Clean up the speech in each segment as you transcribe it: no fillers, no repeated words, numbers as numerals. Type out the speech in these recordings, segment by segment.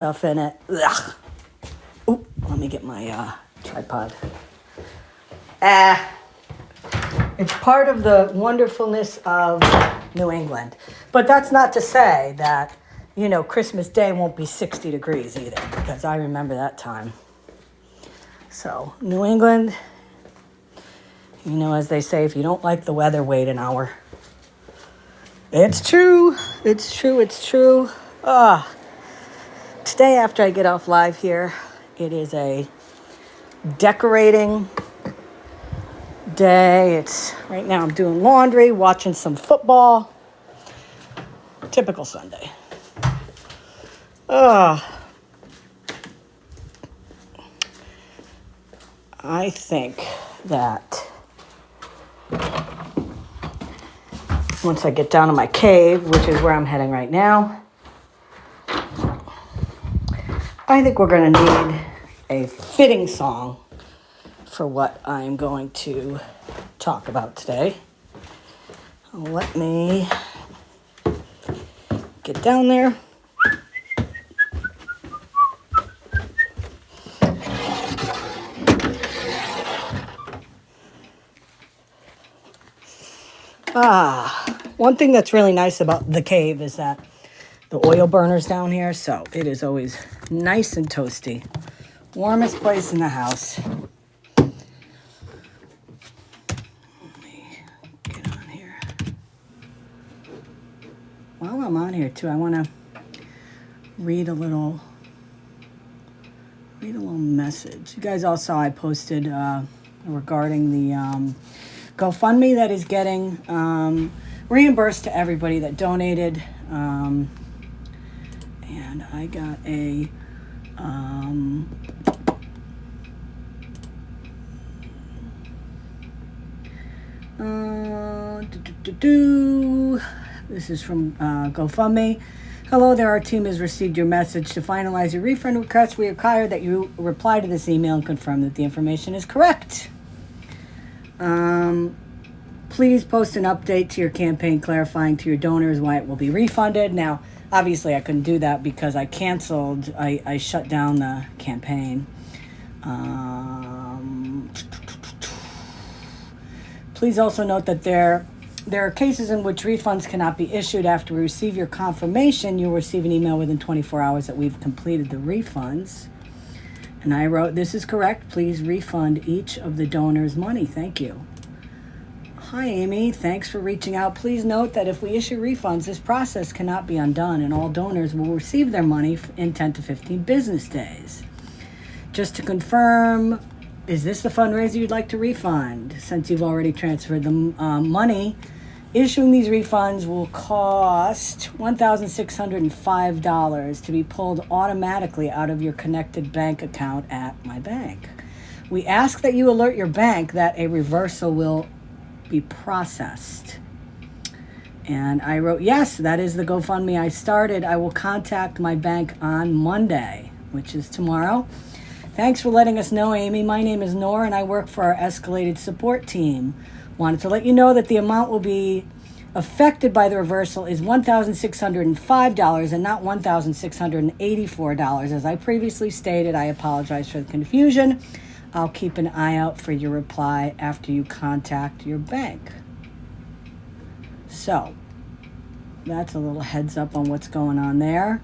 stuff in it. Ugh. Oop, let me get my tripod. It's part of the wonderfulness of New England. But that's not to say that, Christmas Day won't be 60 degrees either, because I remember that time. So, New England, as they say, if you don't like the weather, wait an hour. It's true. It's true. It's true. Today, after I get off live here, it is a decorating day. Right now I'm doing laundry, watching some football. Typical Sunday. I think that once I get down to my cave, which is where I'm heading right now, I think we're going to need a fitting song for what I'm going to talk about today. Let me get down there. One thing that's really nice about the cave is that the oil burner's down here, so it is always nice and toasty. Warmest place in the house. Let me get on here. While I'm on here too, I want to read a little message. You guys all saw I posted regarding the GoFundMe that is getting reimbursed to everybody that donated. And I got a this is from GoFundMe. Hello there, our team has received your message. To finalize your refund request, we require that you reply to this email and confirm that the information is correct. Please post an update to your campaign clarifying to your donors why it will be refunded. Now, obviously I couldn't do that because I canceled, I shut down the campaign. Please also note that there are cases in which refunds cannot be issued. After we receive your confirmation, you'll receive an email within 24 hours that we've completed the refunds. And I wrote, this is correct. Please refund each of the donors' money. Thank you. Hi, Amy. Thanks for reaching out. Please note that if we issue refunds, this process cannot be undone, and all donors will receive their money in 10 to 15 business days. Just to confirm, is this the fundraiser you'd like to refund? Since you've already transferred the money, issuing these refunds will cost $1,605 to be pulled automatically out of your connected bank account at my bank. We ask that you alert your bank that a reversal will be processed. And I wrote, yes, that is the GoFundMe I started. I will contact my bank on Monday, which is tomorrow. Thanks for letting us know, Amy. My name is Nora, and I work for our escalated support team. Wanted to let you know that the amount will be affected by the reversal is $1,605 and not $1,684. As I previously stated, I apologize for the confusion. I'll keep an eye out for your reply after you contact your bank. So, that's a little heads up on what's going on there.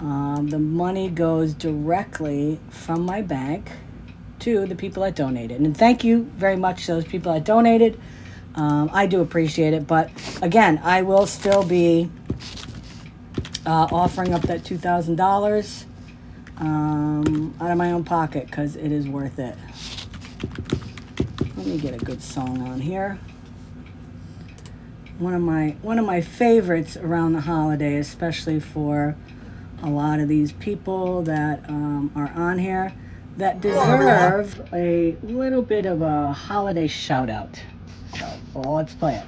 The money goes directly from my bank to the people that donated. And thank you very much to those people that donated. I do appreciate it. But again, I will still be offering up that $2,000 out of my own pocket because it is worth it. Let me get a good song on here. One of my favorites around the holiday, especially for a lot of these people that are on here that deserve a little bit of a holiday shout out. So, well, let's play it.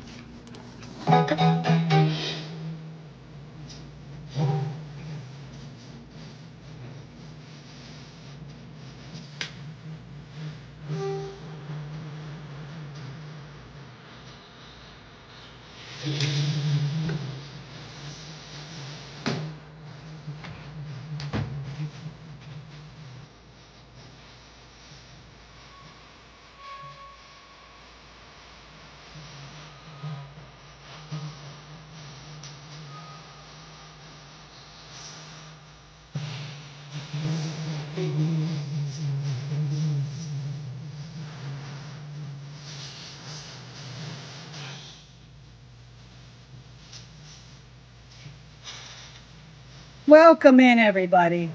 Welcome in, everybody.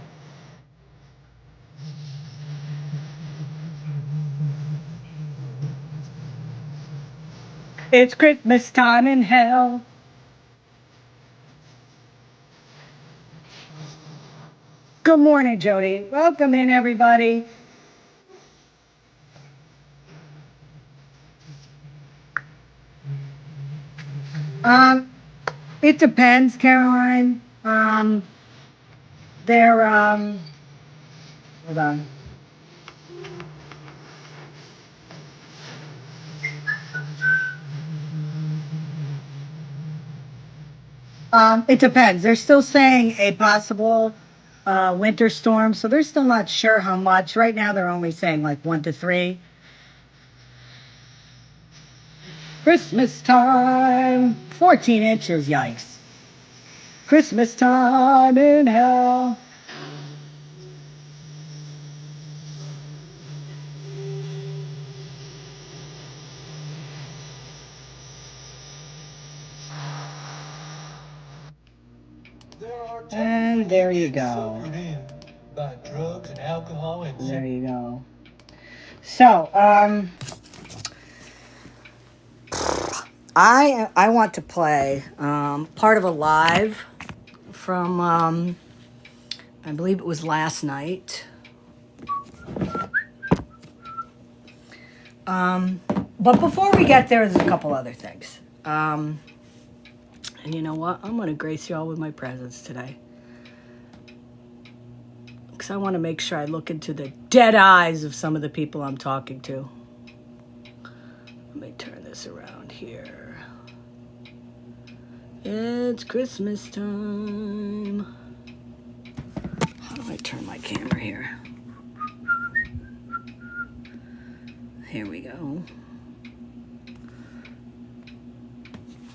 It's Christmas time in hell. Good morning, Jody. Welcome in, everybody. Um, it depends, Caroline. They're hold on. It depends. They're still saying a possible winter storm, so they're still not sure how much. Right now, they're only saying like 1 to 3. Christmas time, 14 inches. Yikes! Christmas time in hell. And there you go. There you go. So, I want to play part of a live from I believe it was last night. But before we get there, there's a couple other things. And you know what? I'm going to grace you all with my presence today. Because I want to make sure I look into the dead eyes of some of the people I'm talking to. Let me turn this around here. It's Christmas time. How do I turn my camera here? Here we go.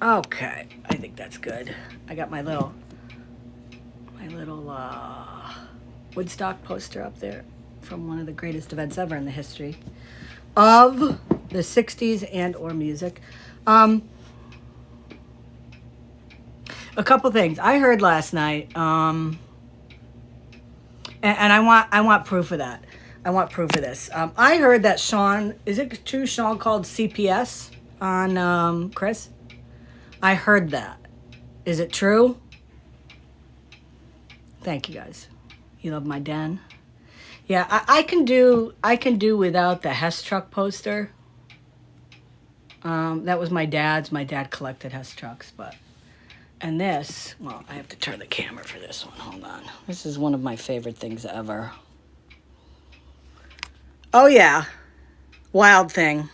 Okay, I think that's good. I got my little Woodstock poster up there from one of the greatest events ever in the history of the 60s and or music. A couple things I heard last night, and I want proof of that. I want proof of this. I heard that Sean, is it true Sean called CPS on Chris? I heard that. Is it true? Thank you guys. You love my den. Yeah, I can do without the Hess truck poster. That was my dad's. My dad collected Hess trucks, but and this, well, I have to turn the camera for this one. Hold on. This is one of my favorite things ever. Oh yeah, Wild Thing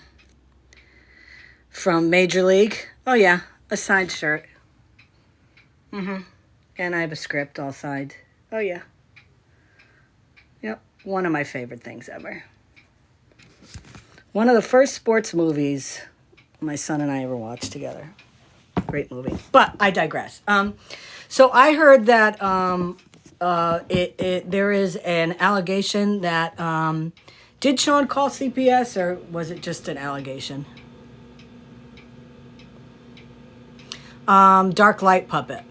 from Major League. Oh yeah, a signed shirt. And I have a script all signed. Oh yeah. Yep, one of my favorite things ever. One of the first sports movies my son and I ever watched together. Great movie. But I digress. So I heard that there is an allegation that did Sean call CPS or was it just an allegation? Dark light puppet.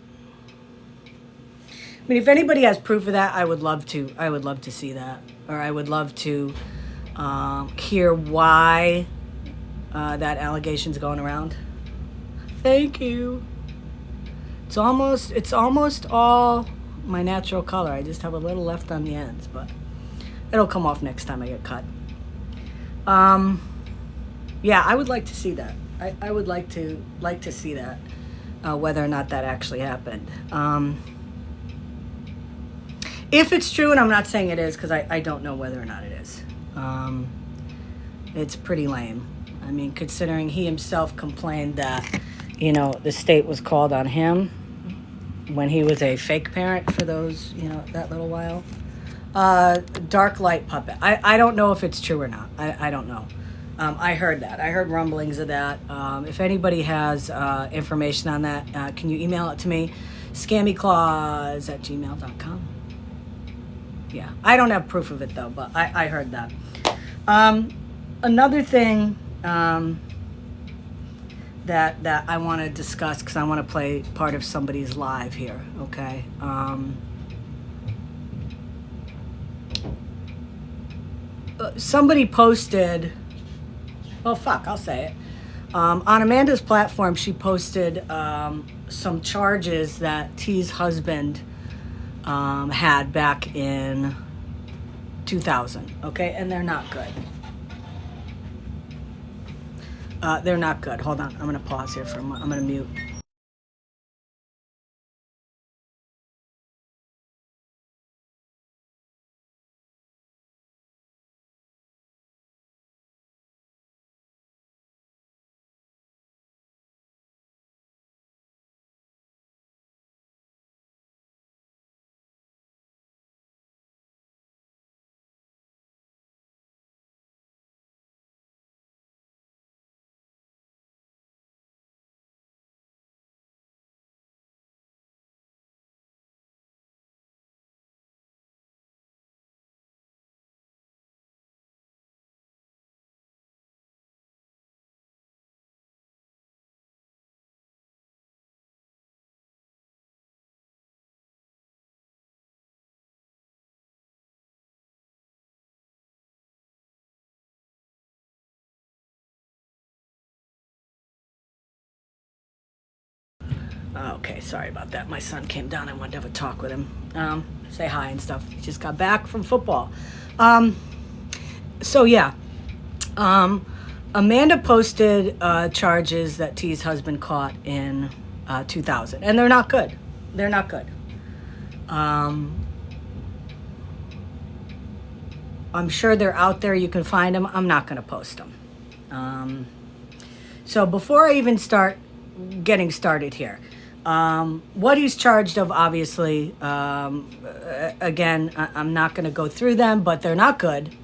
I mean, if anybody has proof of that, I would love to see that, or I would love to hear why that allegation's going around. Thank you. It's almost all my natural color. I just have a little left on the ends, but it'll come off next time I get cut. Yeah, I would like to see that. I would like to see that, whether or not that actually happened. If it's true, and I'm not saying it is because I don't know whether or not it is. It's pretty lame. I mean, considering he himself complained that, the state was called on him when he was a fake parent for those, that little while. Dark light puppet. I don't know if it's true or not. I don't know. I heard that. I heard rumblings of that. If anybody has information on that, can you email it to me? Scammyclaus@gmail.com. Yeah, I don't have proof of it though, but I heard that. Another thing that I want to discuss, because I want to play part of somebody's live here, okay? somebody posted, well, fuck, I'll say it. On Amanda's platform, she posted some charges that T's husband had back in 2000, okay? And they're not good. They're not good. Hold on, I'm gonna pause here for a moment. I'm gonna mute. Okay, sorry about that. My son came down. I wanted to have a talk with him. Say hi and stuff. He just got back from football. So yeah, Amanda posted charges that T's husband caught in 2000, and they're not good. They're not good. I'm sure they're out there. You can find them. I'm not going to post them. So before I even start getting started here, what he's charged of, obviously, again, I'm not going to go through them, but they're not good.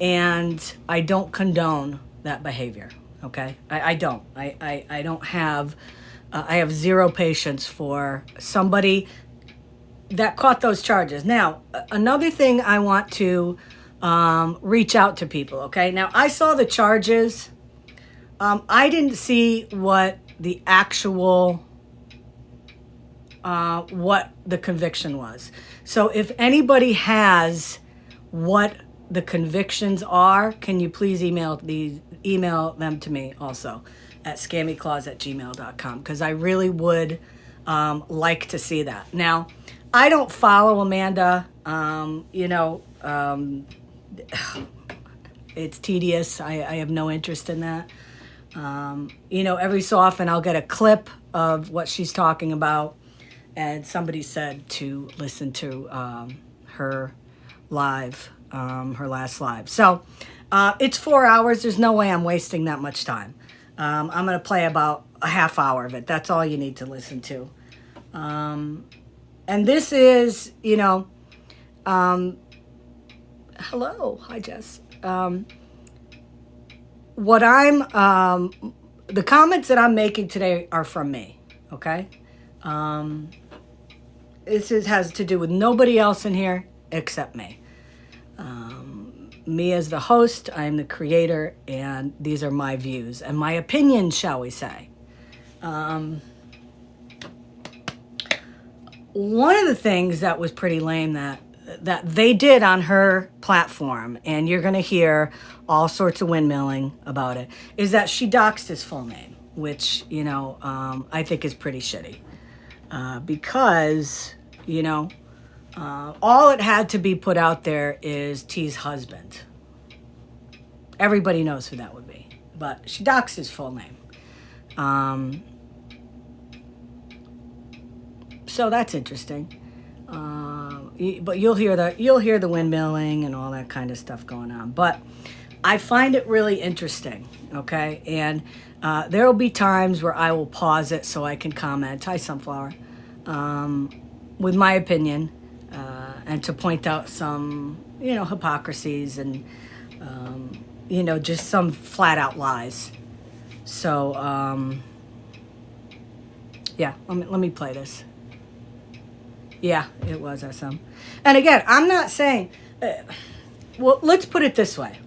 And I don't condone that behavior. Okay. I don't. I don't have, I have zero patience for somebody that caught those charges. Now, another thing I want to reach out to people. Okay. Now, I saw the charges. I didn't see what the actual, what the conviction was. So if anybody has what the convictions are, can you please email them to me also at scammyclaus@gmail.com, because I really would like to see that. Now, I don't follow Amanda. It's tedious. I have no interest in that. Every so often I'll get a clip of what she's talking about, and somebody said to listen to her live, her last live. So it's 4 hours. There's no way I'm wasting that much time. I'm going to play about a half hour of it. That's all you need to listen to. And this is, hello. Hi, Jess. What the comments that I'm making today are from me, okay? This has to do with nobody else in here except me. Me as the host, I am the creator, and these are my views and my opinions, shall we say. One of the things that was pretty lame that they did on her platform, and you're going to hear all sorts of windmilling about it, is that she doxed his full name, which, I think is pretty shitty. Because, all it had to be put out there is T's husband. Everybody knows who that would be. But she doxed his full name. So that's interesting. But you'll hear the windmilling and all that kind of stuff going on. But I find it really interesting, okay? And there will be times where I will pause it so I can comment. Hi, Sunflower. With my opinion, and to point out some, hypocrisies and, just some flat out lies. So, yeah, let me play this. Yeah, it was SM. And again, I'm not saying, well, let's put it this way.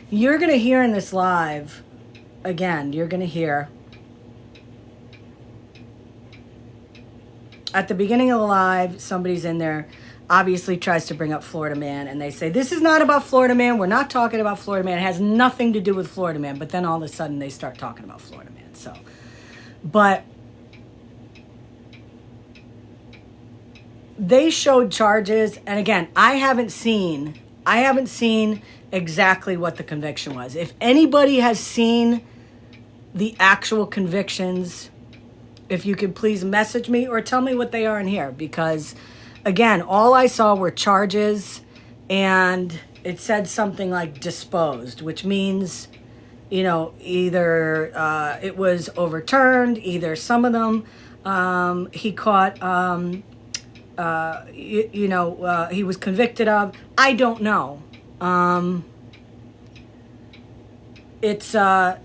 You're going to hear in this live, again, you're going to hear At the beginning of the live, somebody's in there, obviously tries to bring up Florida Man, and they say, this is not about Florida Man. We're not talking about Florida Man. It has nothing to do with Florida Man. But then all of a sudden they start talking about Florida Man. So, but they showed charges. And again, I haven't seen exactly what the conviction was. If anybody has seen the actual convictions, if you could please message me or tell me what they are in here, because again, all I saw were charges, and it said something like disposed, which means, you know, either it was overturned, either some of them he caught, he was convicted of. I don't know. It's, I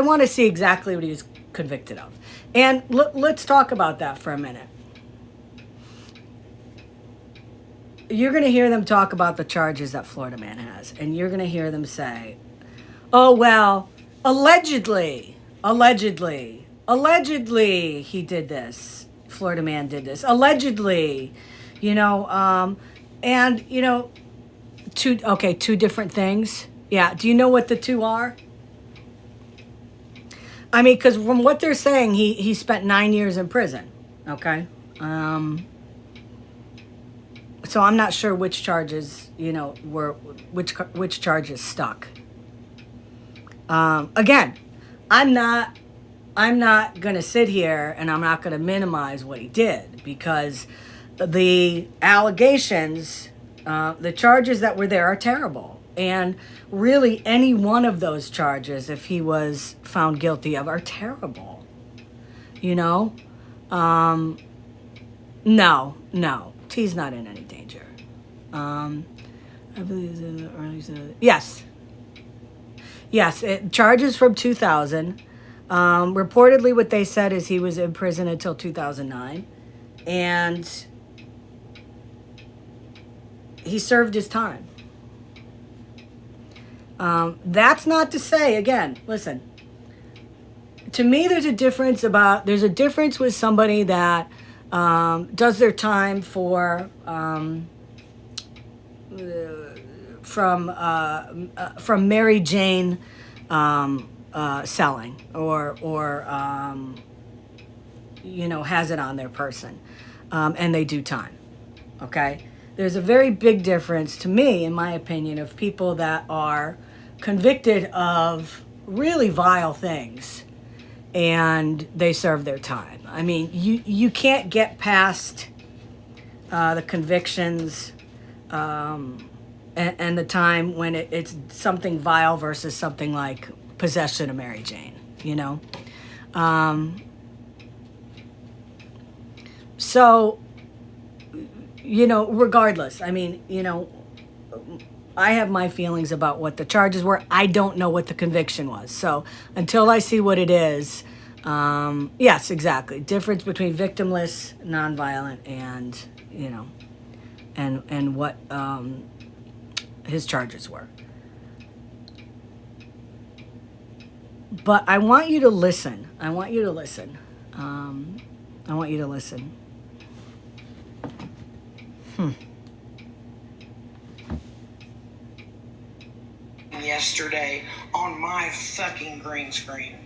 want to see exactly what he was convicted of. And let's talk about that for a minute. You're going to hear them talk about the charges that Florida Man has, and you're going to hear them say, oh, well, allegedly, he did this. Florida Man did this. Allegedly, two different things. Yeah. Do you know what the two are? I mean, because from what they're saying, he spent 9 years in prison. Okay. So I'm not sure which charges, were which charges stuck. Again, I'm not going to sit here and I'm not going to minimize what he did, because the allegations, the charges that were there are terrible. And really any one of those charges, if he was found guilty of, are terrible. No, T's not in any danger. I believe it's in the early... Yes, charges from 2000. Reportedly what they said is he was in prison until 2009. And he served his time. That's not to say, again, listen, to me there's a difference with somebody that does their time for from Mary Jane selling or has it on their person, and they do time. Okay, there's a very big difference to me, in my opinion, of people that are convicted of really vile things and they serve their time. I mean, you can't get past the convictions and the time when it's something vile versus something like possession of Mary Jane, So, regardless, I mean, I have my feelings about what the charges were. I don't know what the conviction was. So until I see what it is, yes, exactly. Difference between victimless, nonviolent, and, and what his charges were. But I want you to listen. Yesterday on my fucking green screen.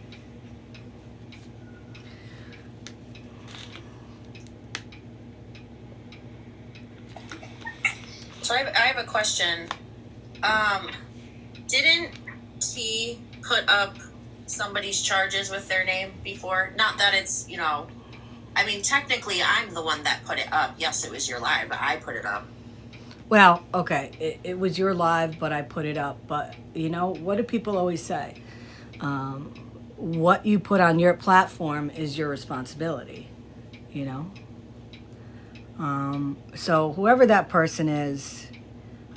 So I have a question. Didn't he put up somebody's charges with their name before? Not that it's, I mean, technically I'm the one that put it up. Yes, it was your live, but I put it up. Well, okay, it was your live, but I put it up. But, what do people always say? What you put on your platform is your responsibility, So whoever that person is,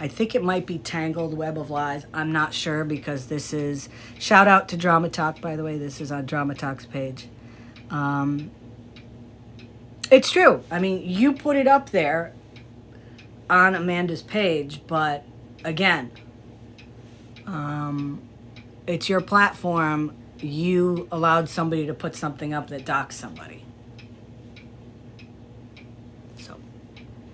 I think it might be Tangled Web of Lies. I'm not sure, because this is... Shout out to Drama Talk, by the way. This is on Drama Talk's page. It's true. I mean, you put it up there on Amanda's page, but again, it's your platform. You allowed somebody to put something up that docks somebody. So.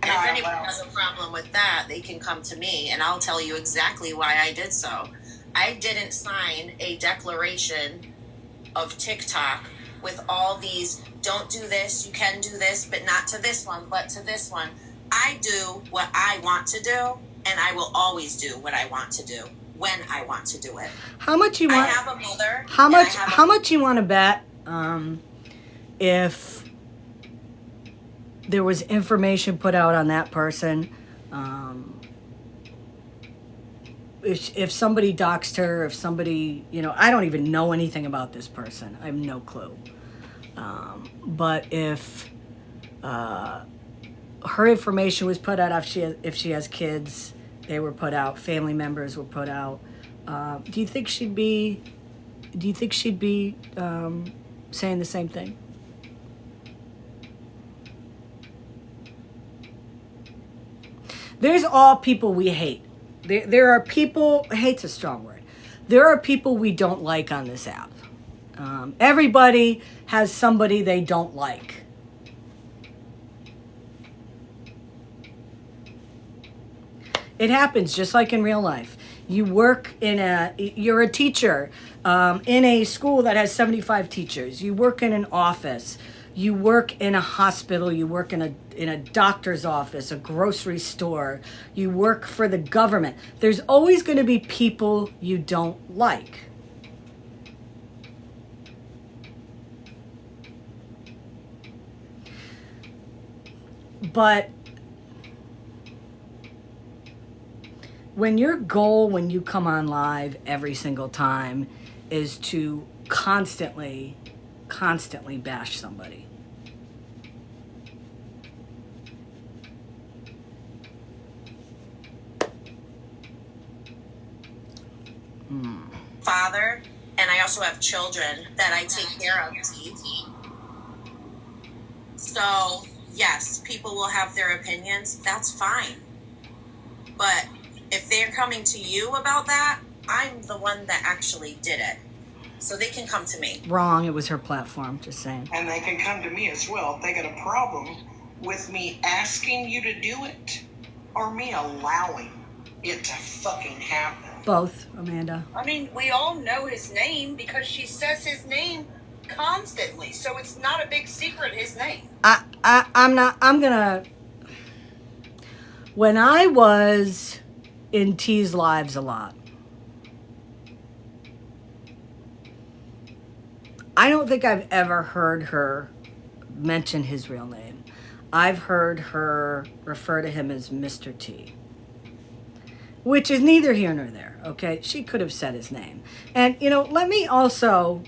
And if anyone has a problem with that, they can come to me and I'll tell you exactly why I did so. I didn't sign a declaration of TikTok with all these, don't do this, you can do this, but not to this one, but to this one. I do what I want to do, and I will always do what I want to do when I want to do it. How much you want? I have a mother. How much you want to bet if there was information put out on that person, if somebody doxed her, if somebody, I don't even know anything about this person. I have no clue. But if her information was put out, if she has kids, they were put out, family members were put out, do you think she'd be saying the same thing? There's all people we hate. There are people, hate's a strong word. There are people we don't like on this app. Everybody has somebody they don't like. It happens just like in real life. You're a teacher in a school that has 75 teachers. You work in an office. You work in a hospital. You work in a doctor's office, a grocery store. You work for the government. There's always going to be people you don't like. But when your goal when you come on live every single time is to constantly bash somebody, father, and I also have children that I take care of. So, yes, people will have their opinions. That's fine. But if they're coming to you about that, I'm the one that actually did it. So they can come to me. Wrong. It was her platform. Just saying. And they can come to me as well if they got a problem with me asking you to do it or me allowing it to fucking happen. Both, Amanda. I mean, we all know his name because she says his name constantly. So it's not a big secret, his name. When I was in T's lives a lot, I don't think I've ever heard her mention his real name. I've heard her refer to him as Mr. T, which is neither here nor there, okay? She could have said his name. And, let me also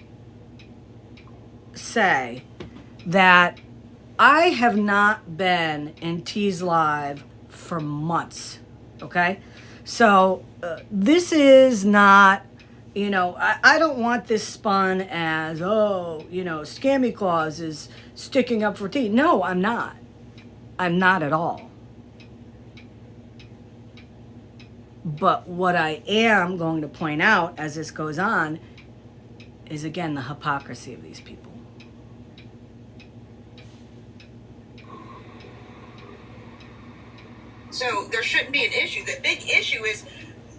say that I have not been in T's live for months, okay? So this is not, I don't want this spun as, Scammyclaus is sticking up for T. No, I'm not. I'm not at all. But what I am going to point out as this goes on is, again, the hypocrisy of these people. So there shouldn't be an issue. The big issue is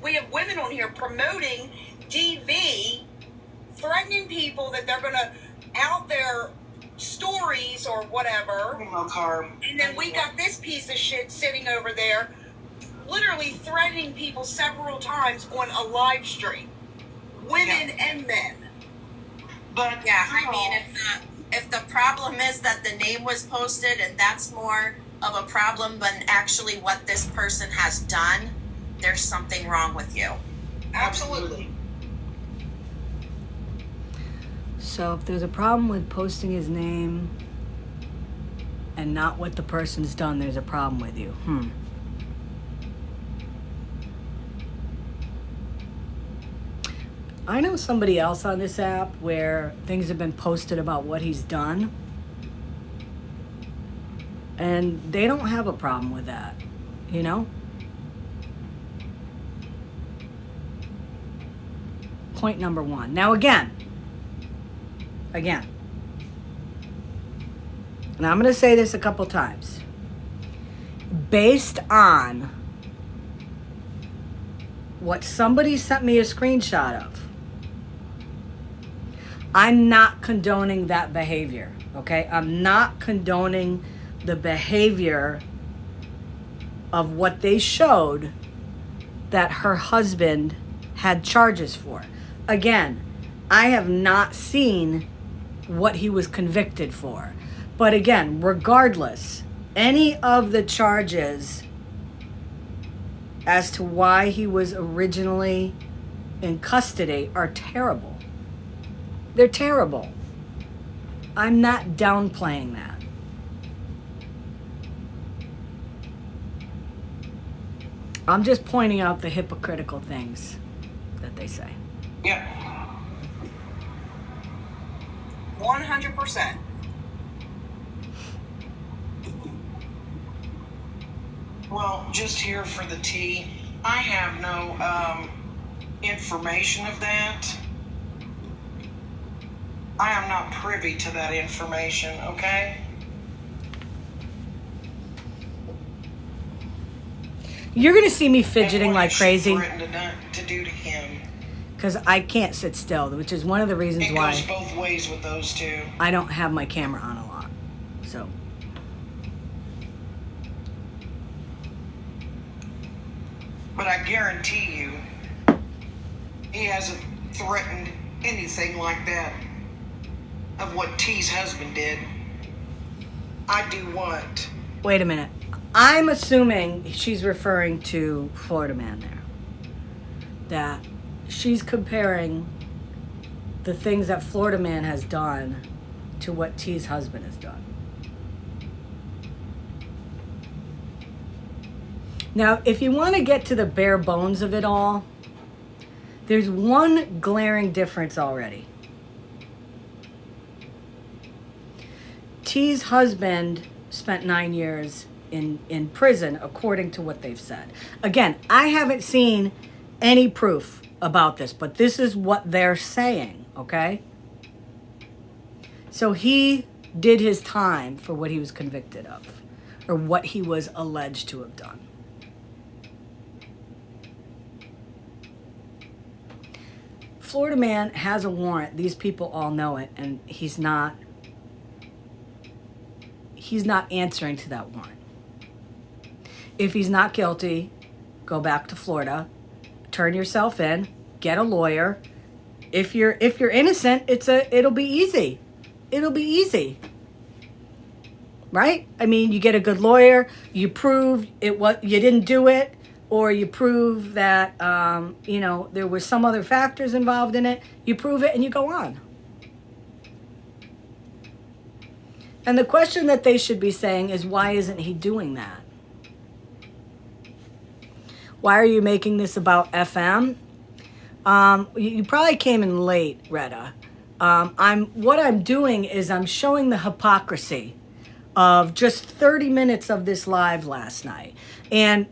we have women on here promoting DV, threatening people that they're going to out their stories or whatever. And then we got this piece of shit sitting over there literally threatening people several times on a live stream. Women and men. But yeah, I mean, if the problem is that the name was posted and that's more of a problem than actually what this person has done, there's something wrong with you. Absolutely. So if there's a problem with posting his name and not what the person's done, there's a problem with you. I know somebody else on this app where things have been posted about what he's done, and they don't have a problem with that, Point number one. Now again, and I'm going to say this a couple times. based on what somebody sent me a screenshot of, I'm not condoning that behavior, okay? I'm not condoning the behavior of what they showed that her husband had charges for. Again, I have not seen what he was convicted for. But again, regardless, any of the charges as to why he was originally in custody are terrible. They're terrible. I'm not downplaying that. I'm just pointing out the hypocritical things that they say. Yeah. 100%. Well, just here for the tea, I have no information of that. I am not privy to that information, okay? You're going to see me fidgeting like crazy To do to him. because I can't sit still, which is one of the reasons It why goes both ways with those two. I don't have my camera on a lot. So, But I guarantee you, he hasn't threatened anything like that of what T's husband did. I do what? wait a minute. I'm assuming she's referring to Florida Man there. That she's comparing the things that Florida Man has done to what T's husband has done. Now, if you want to get to the bare bones of it all, there's one glaring difference already. T's husband spent 9 years in prison, according to what they've said. Again, I haven't seen any proof about this, but this is what they're saying, okay? So he did his time for what he was convicted of, or what he was alleged to have done. Florida Man has a warrant. These people all know it, and he's not answering to that warrant. If he's not guilty, go back to Florida, turn yourself in, get a lawyer. If you're innocent, it'll be easy. It'll be easy. Right? I mean, you get a good lawyer, you prove you didn't do it, or you prove that there were some other factors involved in it. You prove it and you go on. And the question that they should be saying is, why isn't he doing that? Why are you making this about FM? You probably came in late, Retta. What I'm doing is I'm showing the hypocrisy of just 30 minutes of this live last night. And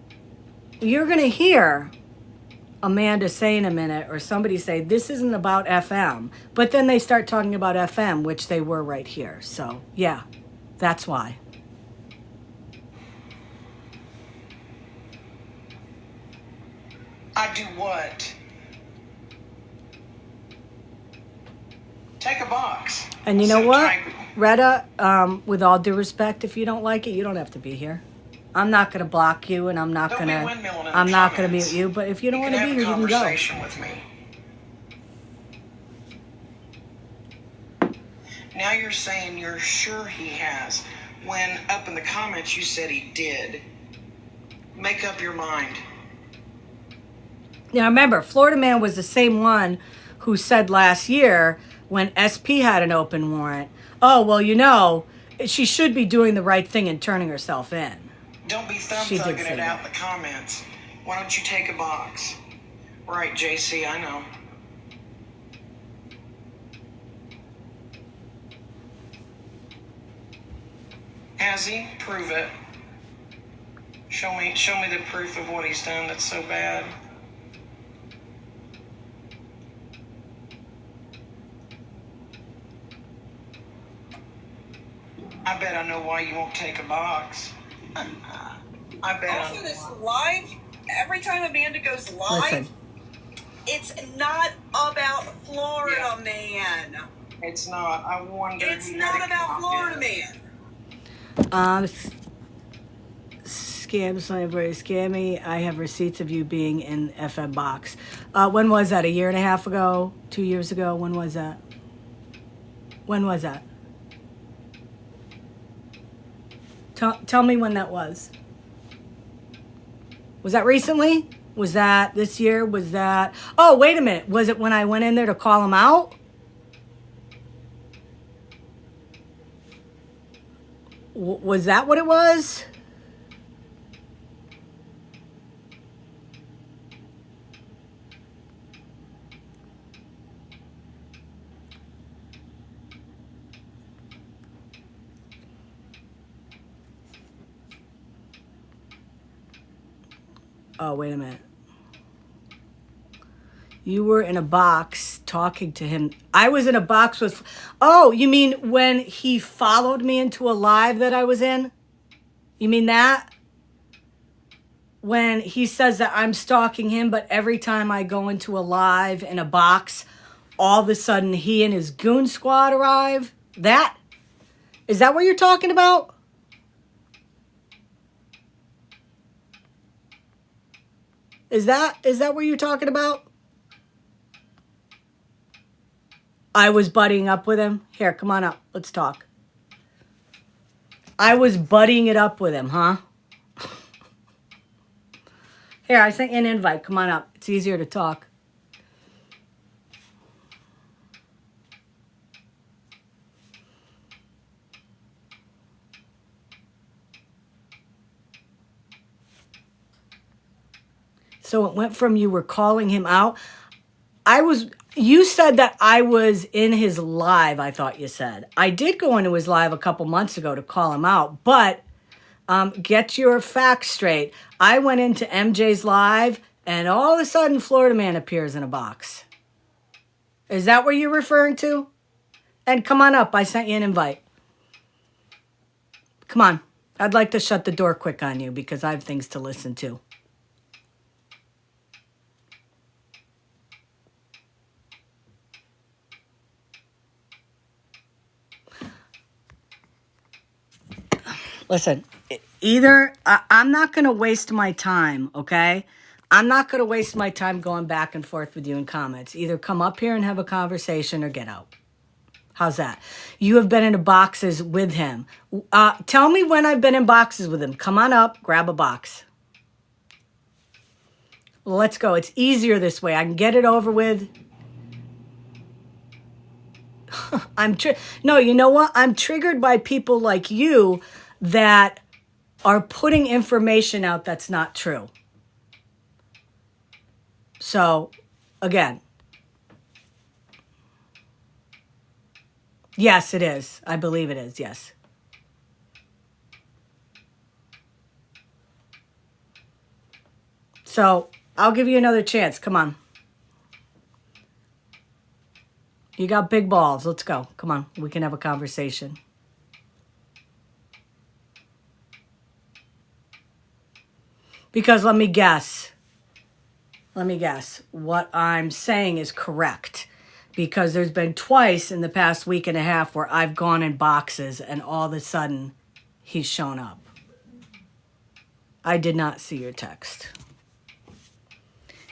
you're going to hear Amanda say in a minute, or somebody say, this isn't about FM. But then they start talking about FM, which they were right here. So, yeah, that's why. I do what? Take a box. And you know what, Retta, with all due respect, if you don't like it, you don't have to be here. I'm not going to block you, and I'm not going to mute you. But if you don't want to be here, you can go. Conversation with me. Now you're saying you're sure he has, when up in the comments you said he did. Make up your mind. Now remember, Florida Man was the same one who said last year when SP had an open warrant, oh, well, she should be doing the right thing and turning herself in. Don't be thumb-thugging it out in the comments. Why don't you take a box? Right, JC, I know. Has he? Prove it. Show me the proof of what he's done that's so bad. I bet I know why you won't take a box. I bet. Also, this live, every time Amanda goes live, Listen. it's not about Florida man. It's not. I wonder. It's not about Florida man. Scammy. I have receipts of you being in FM box. When was that? A year and a half ago? 2 years ago? When was that? When was that? Tell me when that was. Was that recently? Was that this year? Was that... Oh, wait a minute. Was it when I went in there to call him out? Was that what it was? Oh, wait a minute. You were in a box talking to him. I was in a box with... Oh, you mean when he followed me into a live that I was in? You mean that? When he says that I'm stalking him, but every time I go into a live in a box, all of a sudden he and his goon squad arrive? That? Is that what you're talking about? Is that what you're talking about? I was buddying up with him. Here, come on up. Let's talk. I was buddying it up with him, huh? Here, I sent you an invite. Come on up. It's easier to talk. So it went from you were calling him out. You said that I was in his live, I thought you said. I did go into his live a couple months ago to call him out, but get your facts straight. I went into MJ's live, and all of a sudden, Florida Man appears in a box. Is that what you're referring to? And come on up. I sent you an invite. Come on. I'd like to shut the door quick on you because I have things to listen to. Listen, I'm not going to waste my time, okay? I'm not going to waste my time going back and forth with you in comments. Either come up here and have a conversation or get out. How's that? You have been in boxes with him. Tell me when I've been in boxes with him. Come on up, grab a box. Well, let's go. It's easier this way. I can get it over with. No, you know what? I'm triggered by people like you that are putting information out that's not true. So, again, yes, it is. I believe it is, yes. So, I'll give you another chance. Come on. You got big balls. Let's go. Come on. We can have a conversation. Because let me guess. What I'm saying is correct. Because there's been twice in the past week and a half where I've gone in boxes and all of a sudden he's shown up. I did not see your text.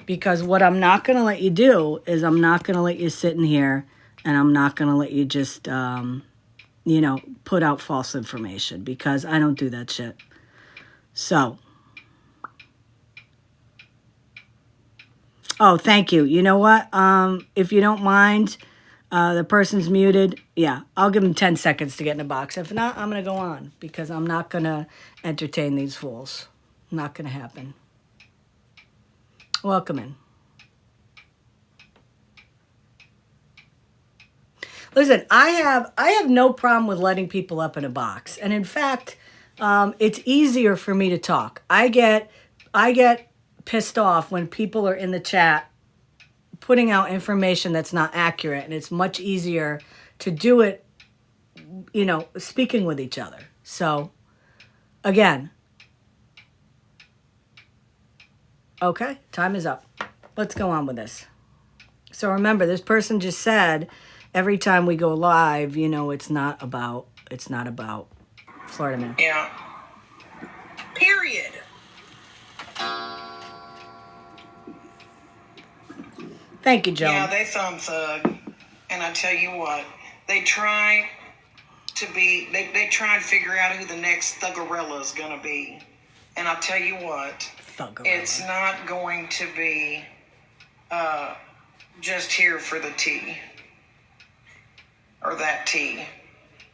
Because what I'm not going to let you do is I'm not going to let you sit in here and I'm not going to let you just, put out false information because I don't do that shit. So. Oh, thank you. You know what? If you don't mind, the person's muted. Yeah, I'll give him 10 seconds to get in the box. If not, I'm going to go on because I'm not going to entertain these fools. Not going to happen. Welcome in. Listen, I have no problem with letting people up in a box. And in fact, it's easier for me to talk. I get pissed off when people are in the chat putting out information that's not accurate, and it's much easier to do it, speaking with each other. So, again, Okay, time is up. Let's go on with this. So remember, this person just said every time we go live, it's not about Florida Man. Yeah. Period. Thank you, Joan. Yeah, they thumb thug. And I tell you what, they try they try and figure out who the next thuggerella is going to be. And I'll tell you what, it's not going to be just here for the tea or that tea.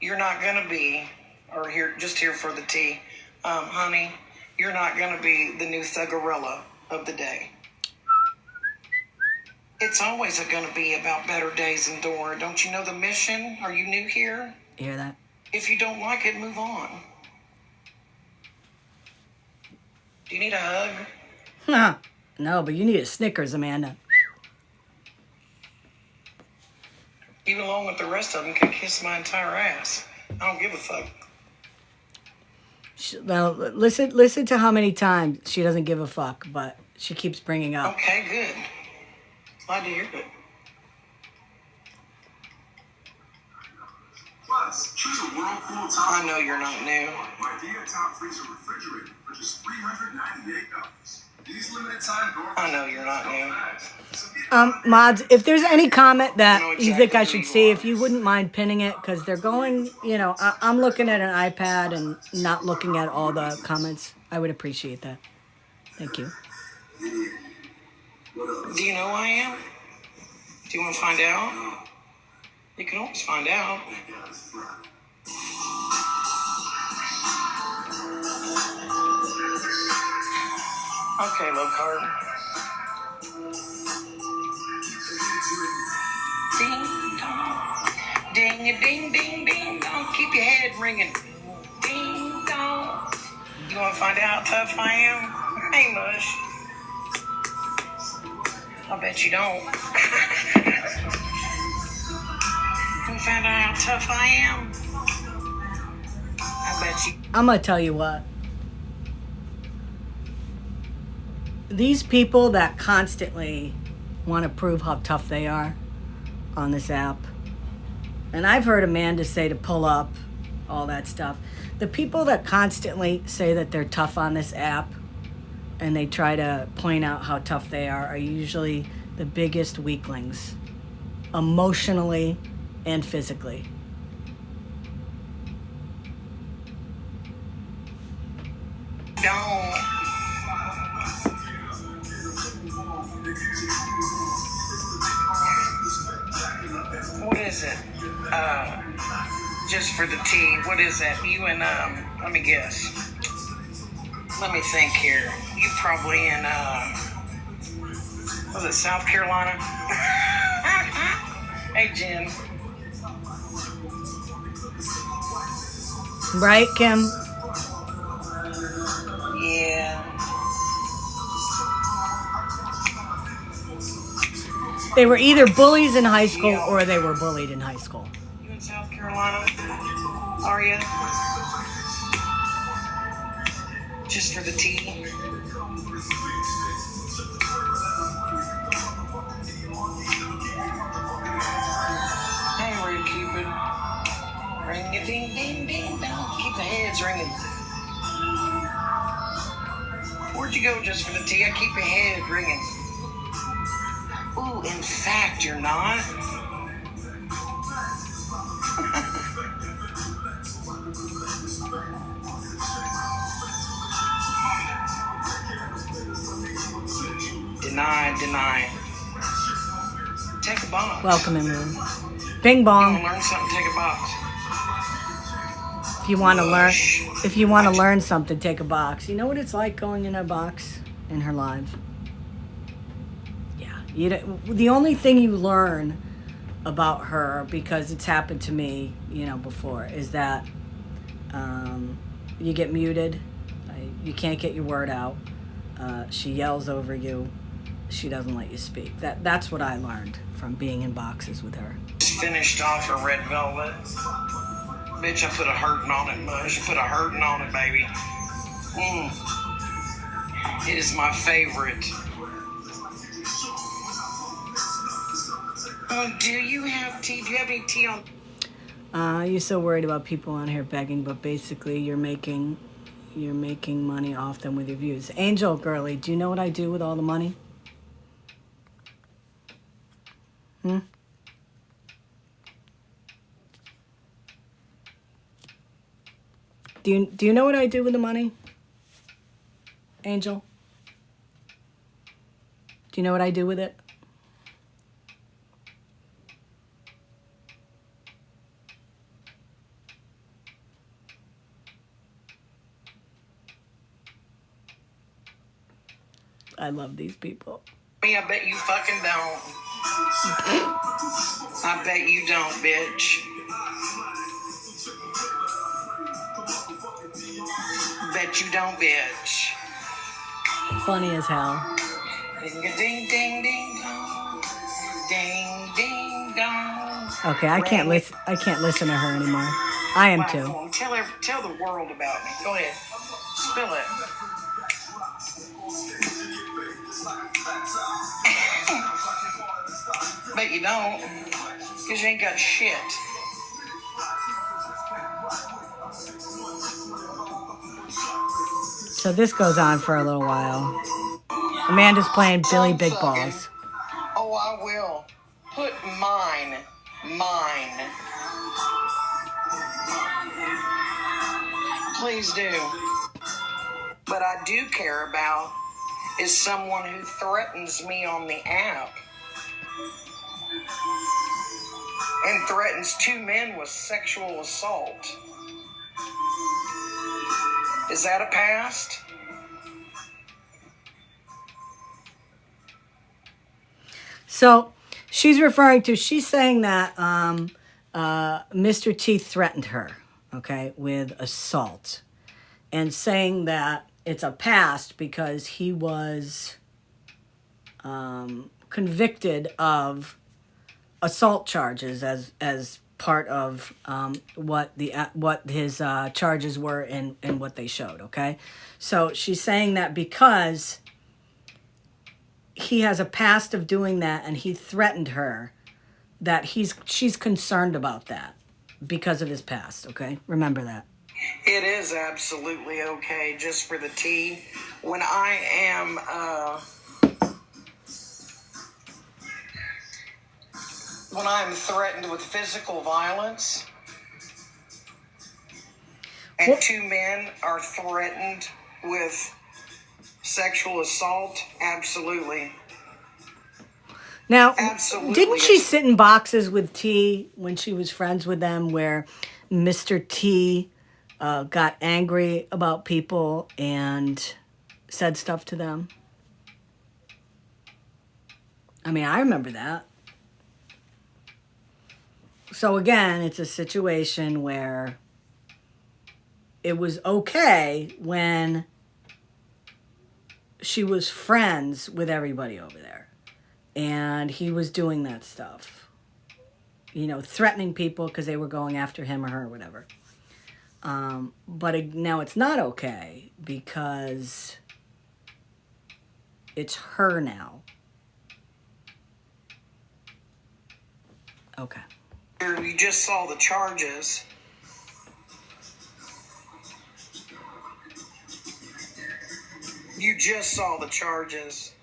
You're not going to be, or just here for the tea. Honey, you're not going to be the new thuggerella of the day. It's always going to be about better days endure. Don't you know the mission? Are you new here? You hear that? If you don't like it, move on. Do you need a hug? No, but you need a Snickers, Amanda. You, along with the rest of them, can kiss my entire ass. I don't give a fuck. Well, listen to how many times she doesn't give a fuck, but she keeps bringing up. Okay, good. Glad to hear it. Plus, choose a Whirlpool top. I know you're not new. My Dia Top Freezer Refrigerator for just $398. These limited time doors. I know you're not new. Mods, if there's any comment that you think I should see, if you wouldn't mind pinning it, because they're going, I'm looking at an iPad and not looking at all the comments. I would appreciate that. Thank you. Do you know who I am? Do you want to find out? You can always find out. Okay, low card. Ding dong. Ding a ding ding ding dong. Keep your head ringing. Ding dong. You want to find out how tough I am? Hey, mush. I bet you don't. You found out how tough I am? I bet you. I'm going to tell you what. These people that constantly want to prove how tough they are on this app, and I've heard Amanda say to pull up, all that stuff. The people that constantly say that they're tough on this app and they try to point out how tough they are usually the biggest weaklings, emotionally and physically. Don't. What is it? Just for the tea. What is that? You and let me guess. Let me think here. You probably in was it South Carolina? Hey, Jen. Right, Kim? Yeah. They were either bullies in high school or they were bullied in high school. You in South Carolina? Are you? Just for the tea? Hey, Rude Cupid. Ring a ding ding ding dong. Keep the heads ringing. Where'd you go just for the tea? I keep your head ringing. Ooh, in fact, you're not. Deny. Take a box. Welcome in, room. Bing You bong. want to learn something? Take a box. If you want to learn something, take a box. You know what it's like going in a box in her live? Yeah. The only thing you learn about her, because it's happened to me, before, is that you get muted. You can't get your word out. She yells over you. She doesn't let you speak. That's what I learned from being in boxes with her. Finished off her red velvet. Bitch, I put a hurtin' on it, mush. I put a hurtin' on it, baby. It is my favorite. Do you have tea? Do you have any tea on? You're so worried about people on here begging, but basically you're making money off them with your views. Angel girly, do you know what I do with all the money? Do you know what I do with the money? Angel? Do you know what I do with it? I love these people. I bet you fucking don't. I bet you don't, bitch. Bet you don't, bitch. Funny as hell. Ding ding ding ding dong. Ding ding dong. Okay, I can't listen to her anymore. I am too. Tell the world about me. Go ahead. Spill it. Bet you don't. Because you ain't got shit. So this goes on for a little while. Amanda's playing Billy Big Balls. Oh, I will. Put mine. Please do. But I do care about is someone who threatens me on the app. And threatens 2 men with sexual assault. Is that a past? So she's saying that Mr. T threatened her, okay, with assault, and saying that it's a past because he was convicted of assault charges as part of what his charges were and what they showed, okay? So she's saying that because he has a past of doing that and he threatened her, that she's concerned about that because of his past, okay? Remember that. It is absolutely okay, just for the tea. When I am threatened with physical violence, and 2 men are threatened with sexual assault, absolutely. Now, Absolutely. Didn't she sit in boxes with T when she was friends with them where Mr. T got angry about people and said stuff to them? I mean, I remember that. So again, it's a situation where it was okay when she was friends with everybody over there. And he was doing that stuff. You know, threatening people because they were going after him or her or whatever. But now it's not okay because it's her now. Okay. You just saw the charges. You just saw the charges.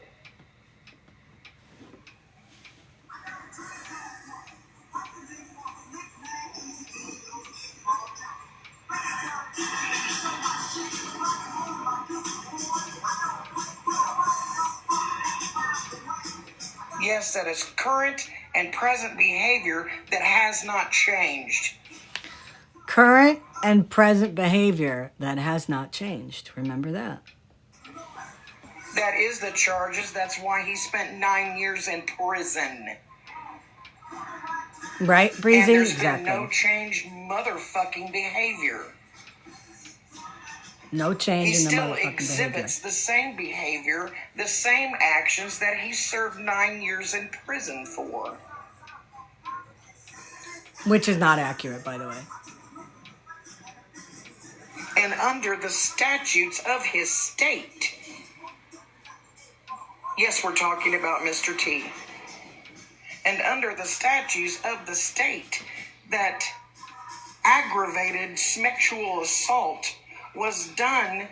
Yes, that is current and present behavior that has not changed. Current and present behavior that has not changed. Remember that. That is the charges. That's why he spent 9 years in prison. Right, Breezy? And there's exactly. been no changed motherfucking behavior. No change he in the still motherfucking exhibits the same behavior, the same actions that he served 9 years in prison for. Which is not accurate, by the way. And under the statutes of his state. Yes, we're talking about Mr. T. And under the statutes of the state, that aggravated sexual assault was done,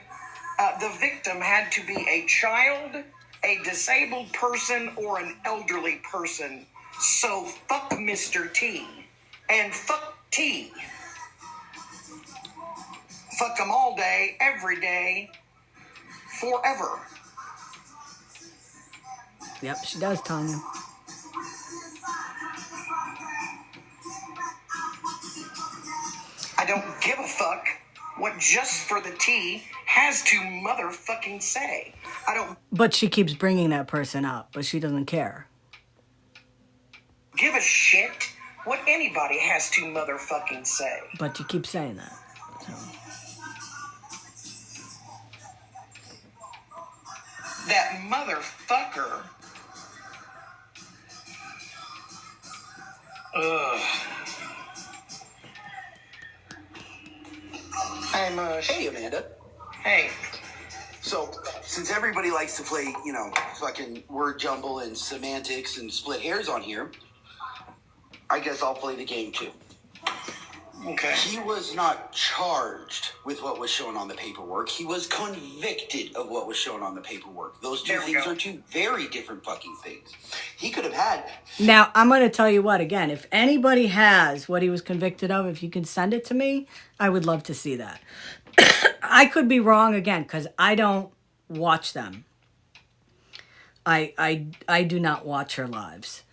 the victim had to be a child, a disabled person, or an elderly person. So fuck Mr. T. And fuck T. Fuck them all day, every day, forever. Yep, she does, Tanya. I don't give a fuck what Just for the T has to motherfucking say. I don't But she keeps bringing that person up, but she doesn't care. give a shit what anybody has to motherfucking say. But you keep saying that. So. That motherfucker. Ugh. Hey, Mush. Hey, Amanda. Hey. So, since everybody likes to play, fucking word jumble and semantics and split hairs on here, I guess I'll play the game too. Okay. He was not charged with what was shown on the paperwork. He was convicted of what was shown on the paperwork. Those two things are two very different fucking things. He could have had... Now, I'm going to tell you what, again, if anybody has what he was convicted of, if you can send it to me, I would love to see that. I could be wrong, again, because I don't watch them. I do not watch her lives.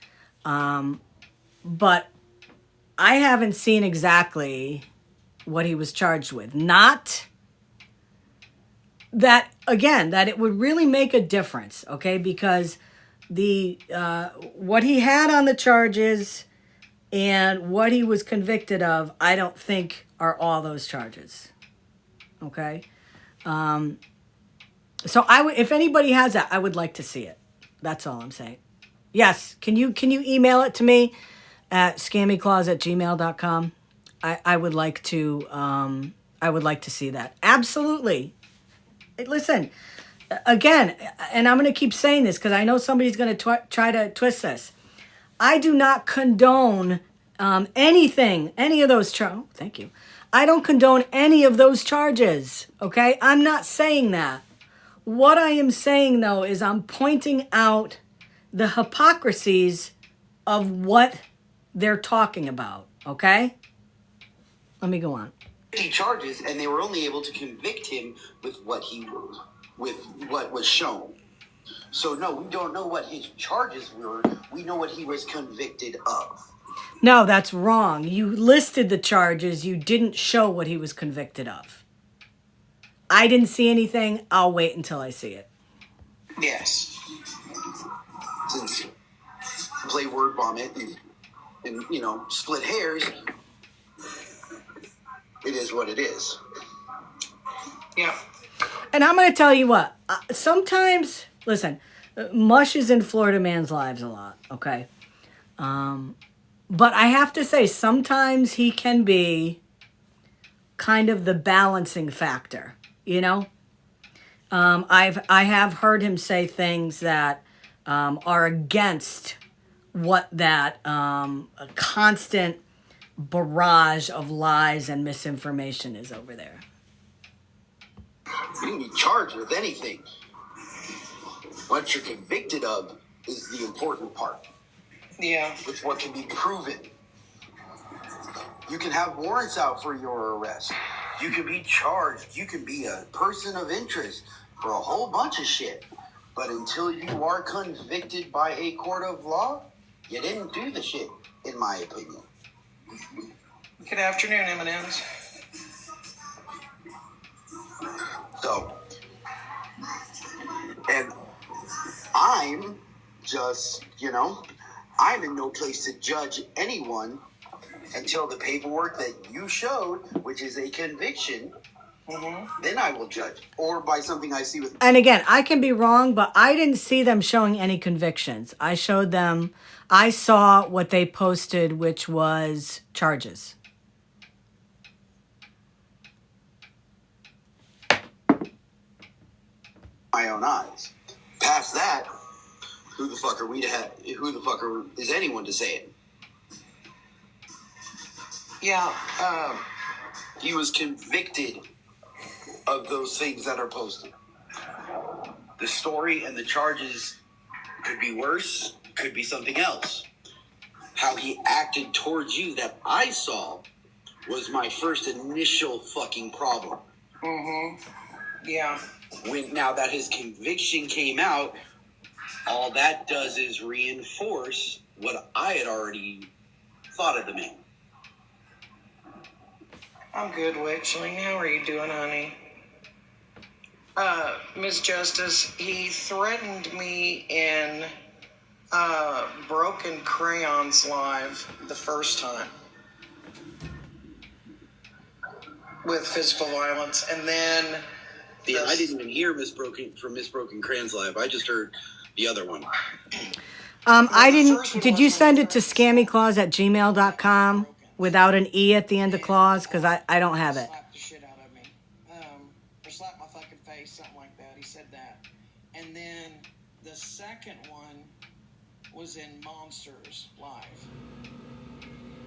But I haven't seen exactly what he was charged with. Not that, again, that it would really make a difference, okay? Because the what he had on the charges and what he was convicted of, I don't think are all those charges, okay? So I would, if anybody has that, I would like to see it. That's all I'm saying. Yes, can you email it to me at scammyclaus@gmail.com? I would like to see that. Absolutely. Listen, again, and I'm going to keep saying this because I know somebody's going to try to twist this. I do not condone any of those charges. Thank you. I don't condone any of those charges, okay? I'm not saying that. What I am saying, though, is I'm pointing out the hypocrisies of what they're talking about, okay? Let me go on. Charges, and they were only able to convict him with what was shown. So no, we don't know what his charges were. We know what he was convicted of. No, that's wrong. You listed the charges. You didn't show what he was convicted of. I didn't see anything. I'll wait until I see it. Yes. Since play word vomit and split hairs, it is what it is. Yeah. And I'm going to tell you what. Sometimes, listen, mush is in Florida man's lives a lot, okay? But I have to say, sometimes he can be kind of the balancing factor, I have heard him say things that are against what that constant barrage of lies and misinformation is over there. You can be charged with anything. What you're convicted of is the important part. Yeah. It's what can be proven. You can have warrants out for your arrest. You can be charged. You can be a person of interest for a whole bunch of shit. But until you are convicted by a court of law, you didn't do the shit, in my opinion. Good afternoon, M&M's. So, and I'm just, I'm in no place to judge anyone until the paperwork that you showed, which is a conviction, then I will judge. Or by something I see with... And again, I can be wrong, but I didn't see them showing any convictions. I saw what they posted, which was charges. My own eyes. Past that, Who the fuck are we to have? Who the fuck is anyone to say it? Yeah. He was convicted of those things that are posted. The story and the charges could be worse, could be something else. How he acted towards you that I saw was my first initial fucking problem. Yeah. Now that his conviction came out, all that does is reinforce what I had already thought of the man. I'm good, Witchling. How are you doing, honey? Miss Justice, he threatened me in Broken Crayons Live the first time with physical violence, and then I didn't even hear Miss Broken Crayons Live. I just heard the other one. I didn't. Did you send it to scammyclaus@gmail.com without an E at the end of clause? Because I don't have it. Slap the shit out of me. Or slap my fucking face, something like that. He said that. And then the second one was in Monsters Live.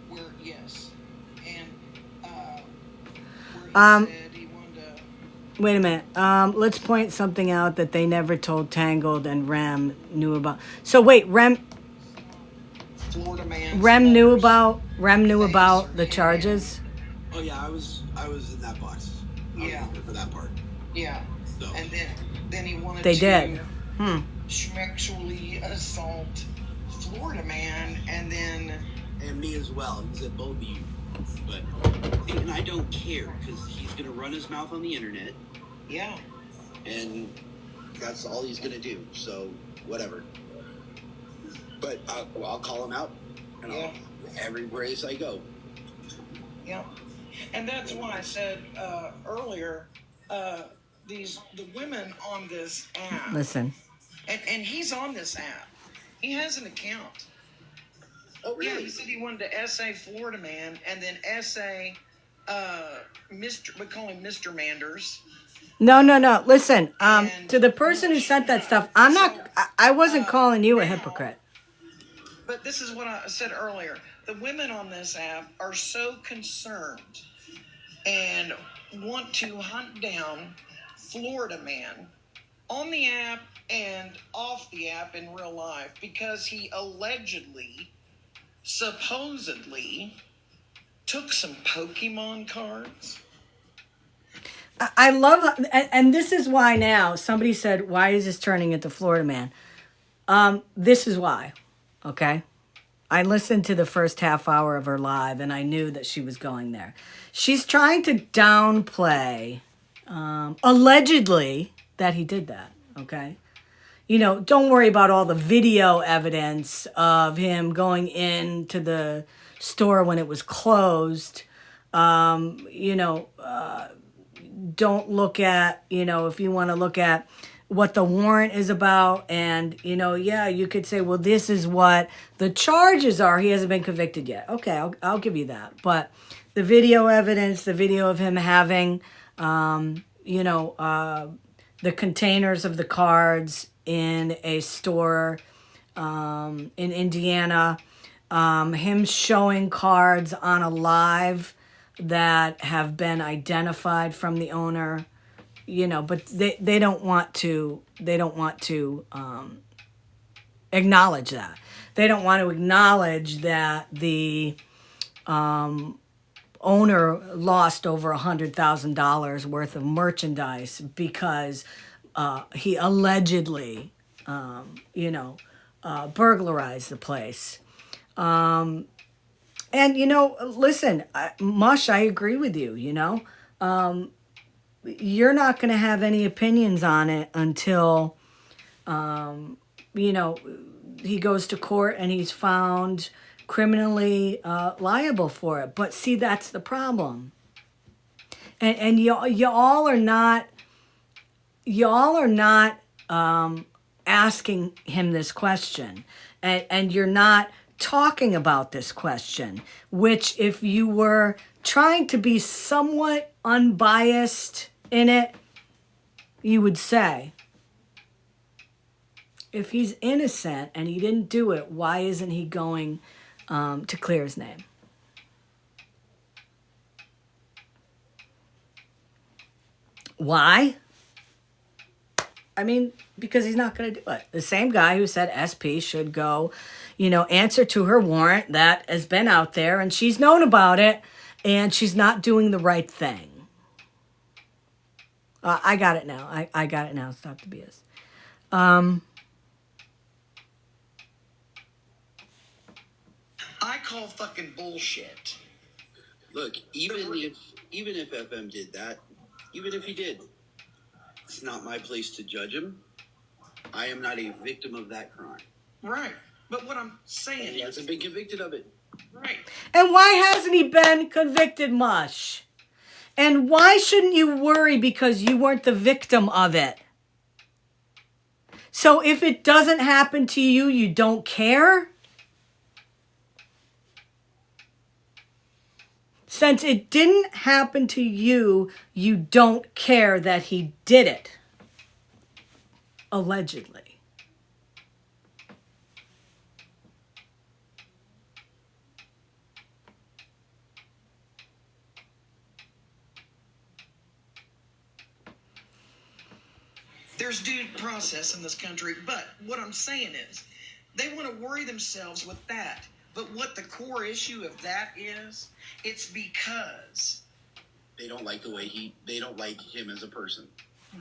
Where, yes. And, where he said he wanted to... Wait a minute. Let's point something out that they never told Tangled and Rem knew about. So wait, Rem knew about the charges. Oh yeah, I was in that box. Yeah, for that part. Yeah, so. And then he wanted they to did. sexually assault Florida man, and me as well. He said both of you, but and I don't care because he's gonna run his mouth on the internet. Yeah. And that's all he's gonna do. So whatever. But I'll call him out, and every place I go. Yeah. And that's why I said earlier, the women on this app. Listen. And he's on this app. He has an account. Oh really? Yeah, he said he wanted to essay Florida man and then essay we call him Mr. Manders. No. Listen, to the person who sent that stuff, I wasn't calling you a hypocrite. But this is what I said earlier. The women on this app are so concerned and want to hunt down Florida man on the app and off the app in real life because he supposedly took some Pokemon cards. I love, and this is why now somebody said, why is this turning into Florida man? This is why, okay? I listened to the first half hour of her live and I knew that she was going there. She's trying to downplay, allegedly, that he did that, okay? You know, don't worry about all the video evidence of him going into the store when it was closed. Don't look at, if you want to look at what the warrant is about. And, you could say, well, this is what the charges are. He hasn't been convicted yet. Okay, I'll give you that. But the video evidence, the video of him having, the containers of the cards in a store in Indiana, him showing cards on a live that have been identified from the owner, but they don't want to acknowledge that. They don't want to acknowledge that the owner lost over $100,000 worth of merchandise because he allegedly, burglarized the place. And, listen, Mush, I agree with you, you're not going to have any opinions on it until, he goes to court and he's found criminally liable for it. But see, that's the problem. And y'all are not asking him this question. And you're not talking about this question, which if you were trying to be somewhat unbiased in it, you would say. If he's innocent and he didn't do it, why isn't he going to clear his name? Why? I mean, because he's not going to do it. The same guy who said SP should go, answer to her warrant that has been out there, and she's known about it, and she's not doing the right thing. I got it now. I got it now. Stop the BS. I call fucking bullshit. Look, even if FM did that, even if he did, it's not my place to judge him. I am not a victim of that crime. Right. But what I'm saying He hasn't been convicted of it. Right. And why hasn't he been convicted, Mush? And why shouldn't you worry because you weren't the victim of it? So if it doesn't happen to you, you don't care? Since it didn't happen to you, you don't care that he did it. Allegedly. There's due process in this country, but what I'm saying is they want to worry themselves with that. But what the core issue of that is, it's because they don't like they don't like him as a person.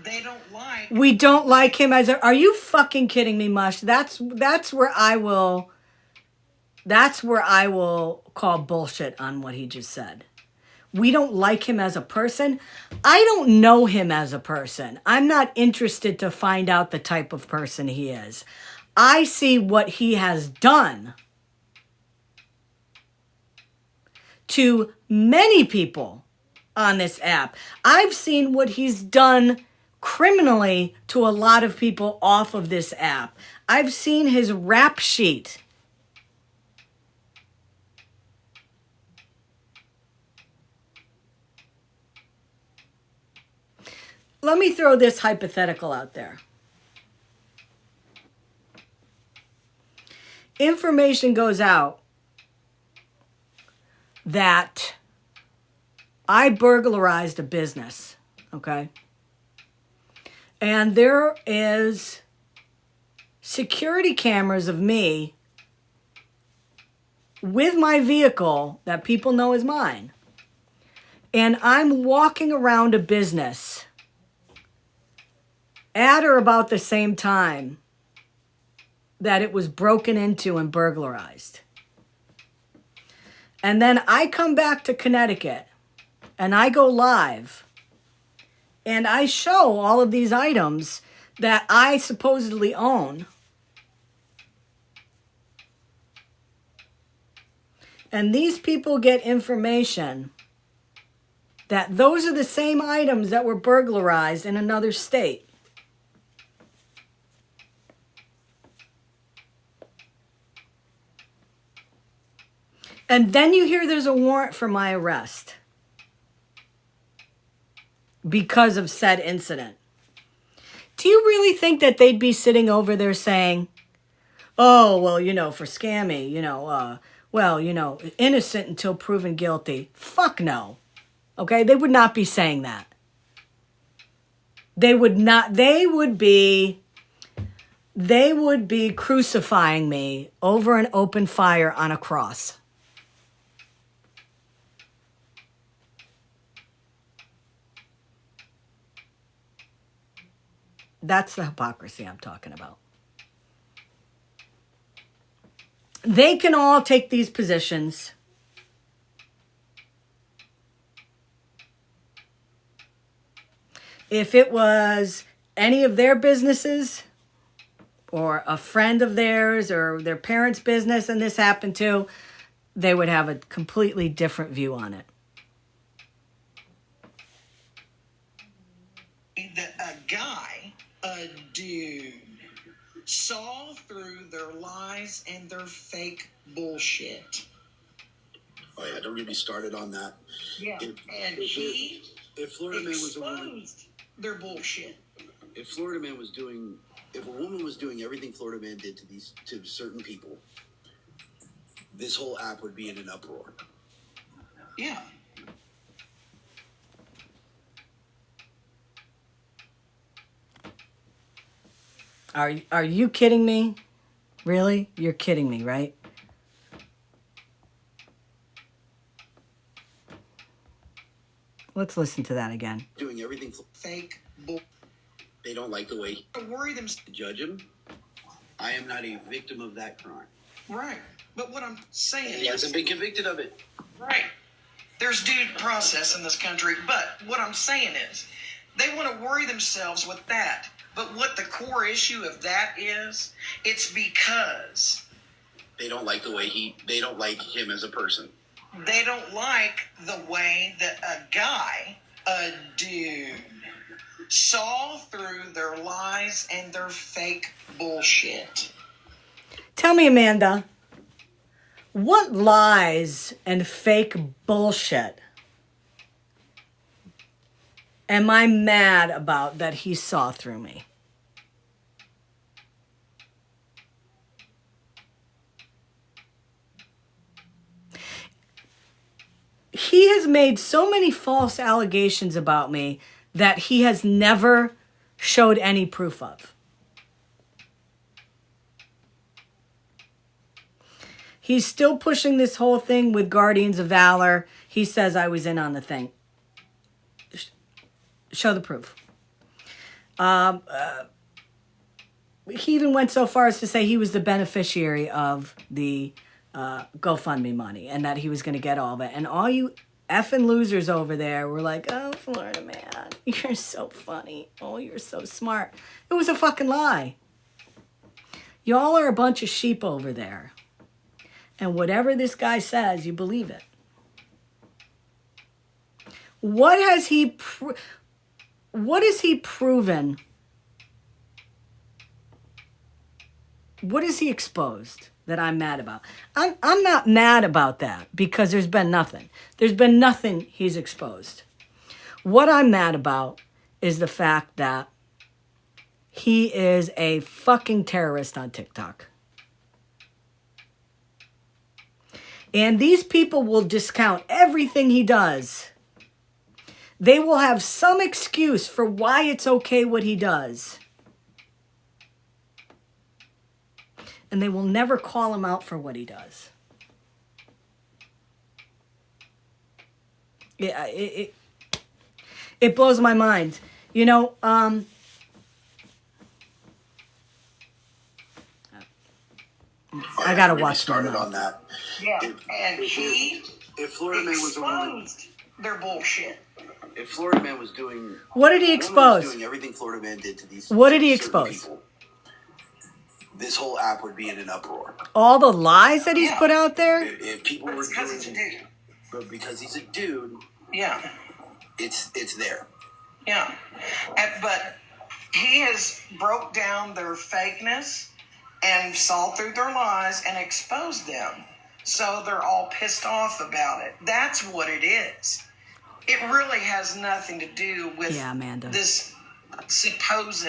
They don't like. We don't like him as a. Are you fucking kidding me, Mush? That's where I will. That's where I will call bullshit on what he just said. We don't like him as a person. I don't know him as a person. I'm not interested to find out the type of person he is. I see what he has done to many people on this app. I've seen what he's done criminally to a lot of people off of this app. I've seen his rap sheet. Let me throw this hypothetical out there. Information goes out that I burglarized a business, okay? And there is security cameras of me with my vehicle that people know is mine. And I'm walking around a business at or about the same time that it was broken into and burglarized. And then I come back to Connecticut and I go live and I show all of these items that I supposedly own. And these people get information that those are the same items that were burglarized in another state. And then you hear there's a warrant for my arrest because of said incident. Do you really think that they'd be sitting over there saying, oh, well, for Scammy, innocent until proven guilty? Fuck no. Okay? They would not be saying that. They would be crucifying me over an open fire on a cross. That's the hypocrisy I'm talking about. They can all take these positions. If it was any of their businesses or a friend of theirs or their parents' business and this happened to, they would have a completely different view on it. A dude, saw through their lies and their fake bullshit. Oh yeah, don't get me started on that. Yeah, and he if Florida Man was a woman, exposed their bullshit. if a woman was doing everything Florida Man did to certain people, this whole app would be in an uproar. Yeah. Are you kidding me? Really? You're kidding me, right? Let's listen to that again. Doing everything Fake bull. They don't like the way Worry them. to judge him. I am not a victim of that crime. Right. But what I'm saying He hasn't been convicted of it. Right. There's due process in this country, but what I'm saying is they want to worry themselves with that. But what the core issue of that is, it's because they don't like they don't like him as a person. They don't like the way that a dude, saw through their lies and their fake bullshit. Tell me, Amanda, what lies and fake bullshit am I mad about that he saw through me? He has made so many false allegations about me that he has never showed any proof of. He's still pushing this whole thing with Guardians of Valor. He says I was in on the thing. Show the proof. He even went so far as to say he was the beneficiary of the GoFundMe money and that he was going to get all of it. And all you effing losers over there were like, oh, Florida man, you're so funny. Oh, you're so smart. It was a fucking lie. Y'all are a bunch of sheep over there. And whatever this guy says, you believe it. What has he proven? What has he exposed that I'm mad about? I'm not mad about that because there's been nothing. There's been nothing he's exposed. What I'm mad about is the fact that he is a fucking terrorist on TikTok. And these people will discount everything he does. They will have some excuse for why it's okay what he does. And they will never call him out for what he does. It blows my mind. You know, I gotta watch my mouth. On that. Yeah, and if Florida Man was a woman, exposed their bullshit. if Florida Man was doing, What did he expose? doing everything Florida Man did to these. What did he certain expose? people, this whole app would be in an uproar. All the lies that he's put out there? If people were Because he's a doing, dude. but because he's a dude, Yeah, it's there. yeah. But he has broke down their fakeness and saw through their lies and exposed them. So they're all pissed off about it. That's what it is. It really has nothing to do with Amanda. this supposed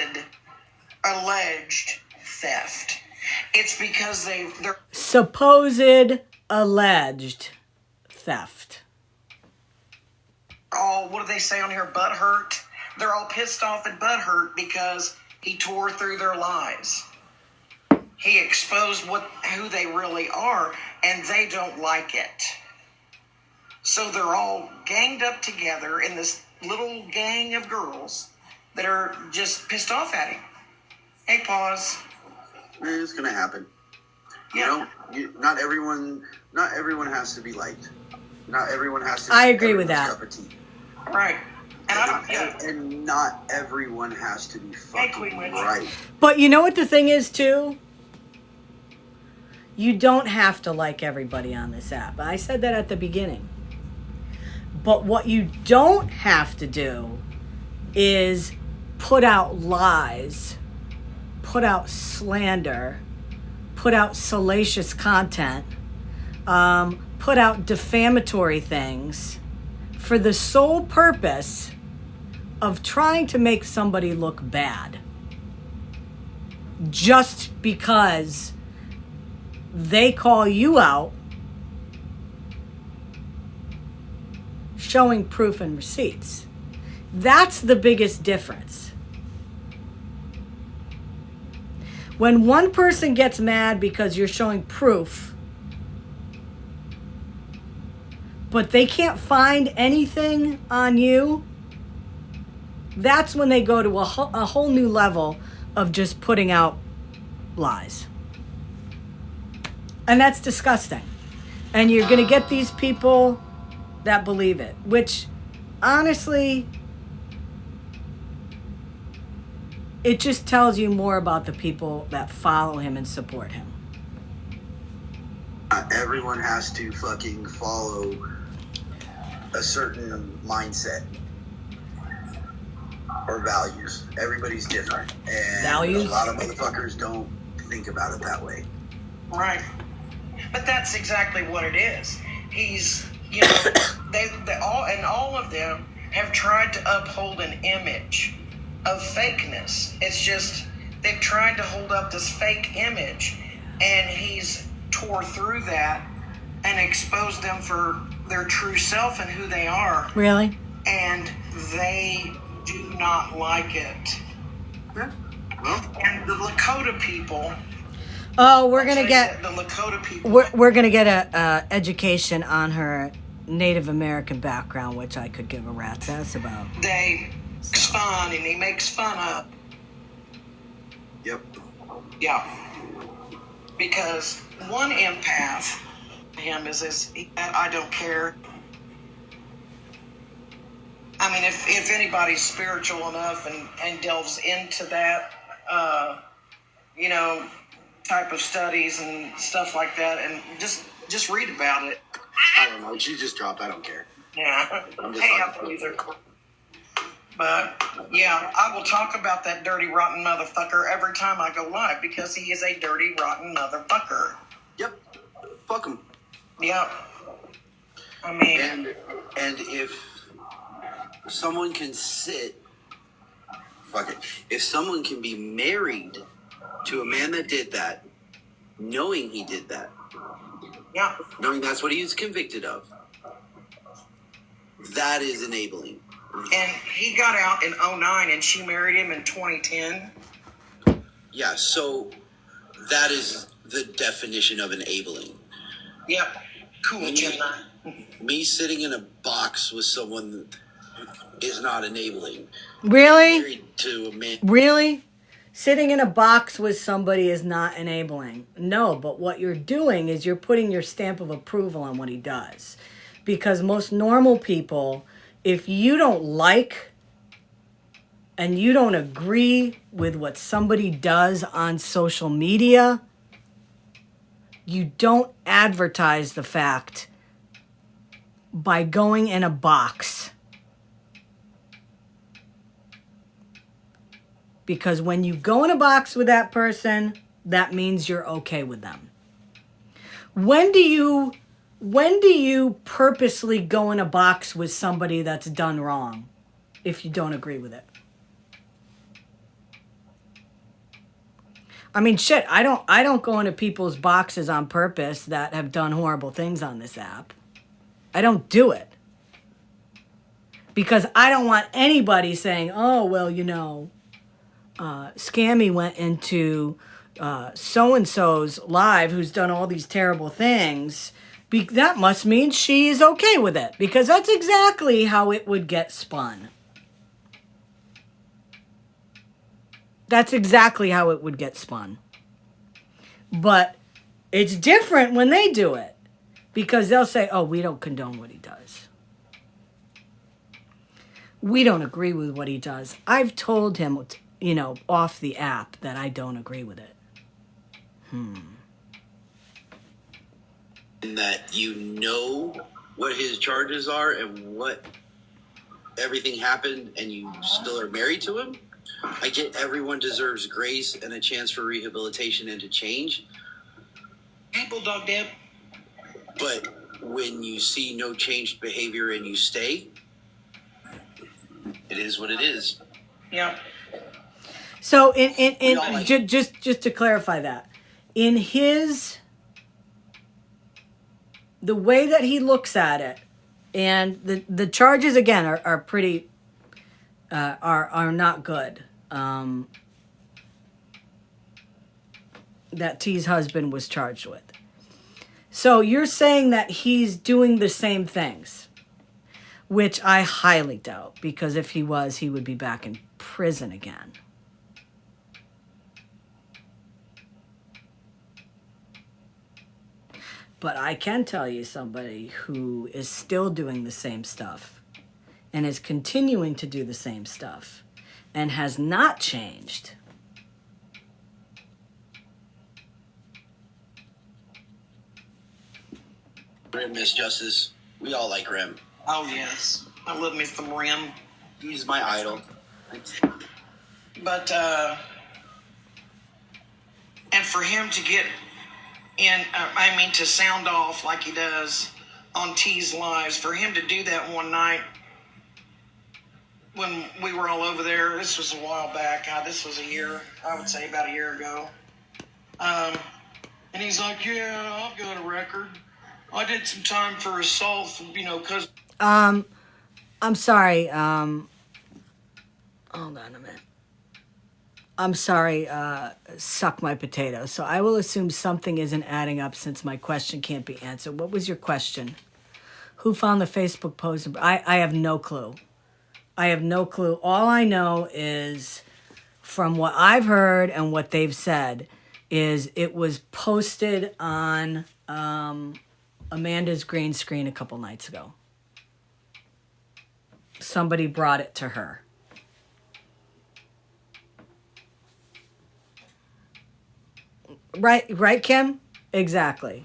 alleged theft. It's because they're Supposed alleged theft. all, what do they say on here, butthurt? They're all pissed off and butthurt because he tore through their lies. He exposed who they really are, and they don't like it. So they're all ganged up together in this little gang of girls that are just pissed off at him. Hey, pause. It's gonna happen. Yeah. Not everyone has to be liked. Not everyone has to. I agree with that. Cup of tea. Right. And I don't. Yeah. And not everyone has to be fucking Queen Witch. right. But you know what the thing is, too? You don't have to like everybody on this app. I said that at the beginning. But what you don't have to do is put out lies, put out slander, put out salacious content, put out defamatory things for the sole purpose of trying to make somebody look bad just because they call you out, showing proof and receipts. That's the biggest difference. When one person gets mad because you're showing proof, but they can't find anything on you, that's when they go to a whole new level of just putting out lies. And that's disgusting. And you're going to get these people that believe it, which honestly, it just tells you more about the people that follow him and support him. Everyone has to fucking follow a certain mindset or values. Everybody's different. And Values? A lot of motherfuckers don't think about it that way. Right. But that's exactly what it is. He's, you know, they all of them have tried to uphold an image of fakeness. It's just they've tried to hold up this fake image, and he's tore through that and exposed them for their true self and who they are. Really? And they do not like it. Yeah. Well, And the Lakota people. Oh, we're gonna get the Lakota people. we're gonna get a education on her Native American background, which I could give a rat's ass about. They makes fun, and he makes fun of. yep. Yeah. Because one empath, him is I don't care. I mean, if anybody's spiritual enough and delves into that, you know, type of studies and stuff like that, and just read about it. I don't know. She just dropped. I don't care. Yeah. I'm just Hey, I talking don't either. But yeah, I will talk about that dirty, rotten motherfucker every time I go live because he is a dirty, rotten motherfucker. Yep. Fuck him. Yep. I mean, And if someone can if someone can be married to a man that did that, knowing he did that, yeah. knowing that's what he was convicted of, that is enabling. And he got out in 2009 and she married him in 2010. Yeah, so that is the definition of enabling. Yep. Cool, Gemini. Me sitting in a box with someone is not enabling. Really? Married to a man. Really? Sitting in a box with somebody is not enabling. No, but what you're doing is you're putting your stamp of approval on what he does. Because most normal people, if you don't like and you don't agree with what somebody does on social media, you don't advertise the fact by going in a box. Because when you go in a box with that person, that means you're okay with them. When do you purposely go in a box with somebody that's done wrong if you don't agree with it? I mean, shit, I don't go into people's boxes on purpose that have done horrible things on this app. I don't do it. Because I don't want anybody saying, oh, well, you know, Scammy went into so-and-so's live who's done all these terrible things. That must mean she's okay with it. Because that's exactly how it would get spun. That's exactly how it would get spun. But it's different when they do it. Because they'll say, oh, we don't condone what he does. We don't agree with what he does. I've told him, you know, off the app that I don't agree with it. And that you know what his charges are and what everything happened and you still are married to him. I get everyone deserves grace and a chance for rehabilitation and to change. Hey, Bulldog Deb. But when you see no changed behavior and you stay, It is what it is. Yeah. So like- just to clarify that, in the way that he looks at it, and the charges again are pretty are not good. That T's husband was charged with. So you're saying that he's doing the same things, which I highly doubt, because if he was, he would be back in prison again. But I can tell you somebody who is still doing the same stuff and is continuing to do the same stuff and has not changed. Rim, Miss Justice. We all like Rim. Oh, yes. I love me some Rim. He's my idol. But, and for him to get in, to sound off like he does on T's Lives, for him to do that one night when we were all over there, this was a while back. This was I would say about a year ago. And he's like, yeah, I've got a record. I did some time for assault, because... I'm sorry. Hold on a minute. I'm sorry, suck my potato. So I will assume something isn't adding up since my question can't be answered. What was your question? Who found the Facebook post? I have no clue. I have no clue. All I know is from what I've heard and what they've said is it was posted on Amanda's green screen a couple nights ago. Somebody brought it to her. Right, Kim? Exactly.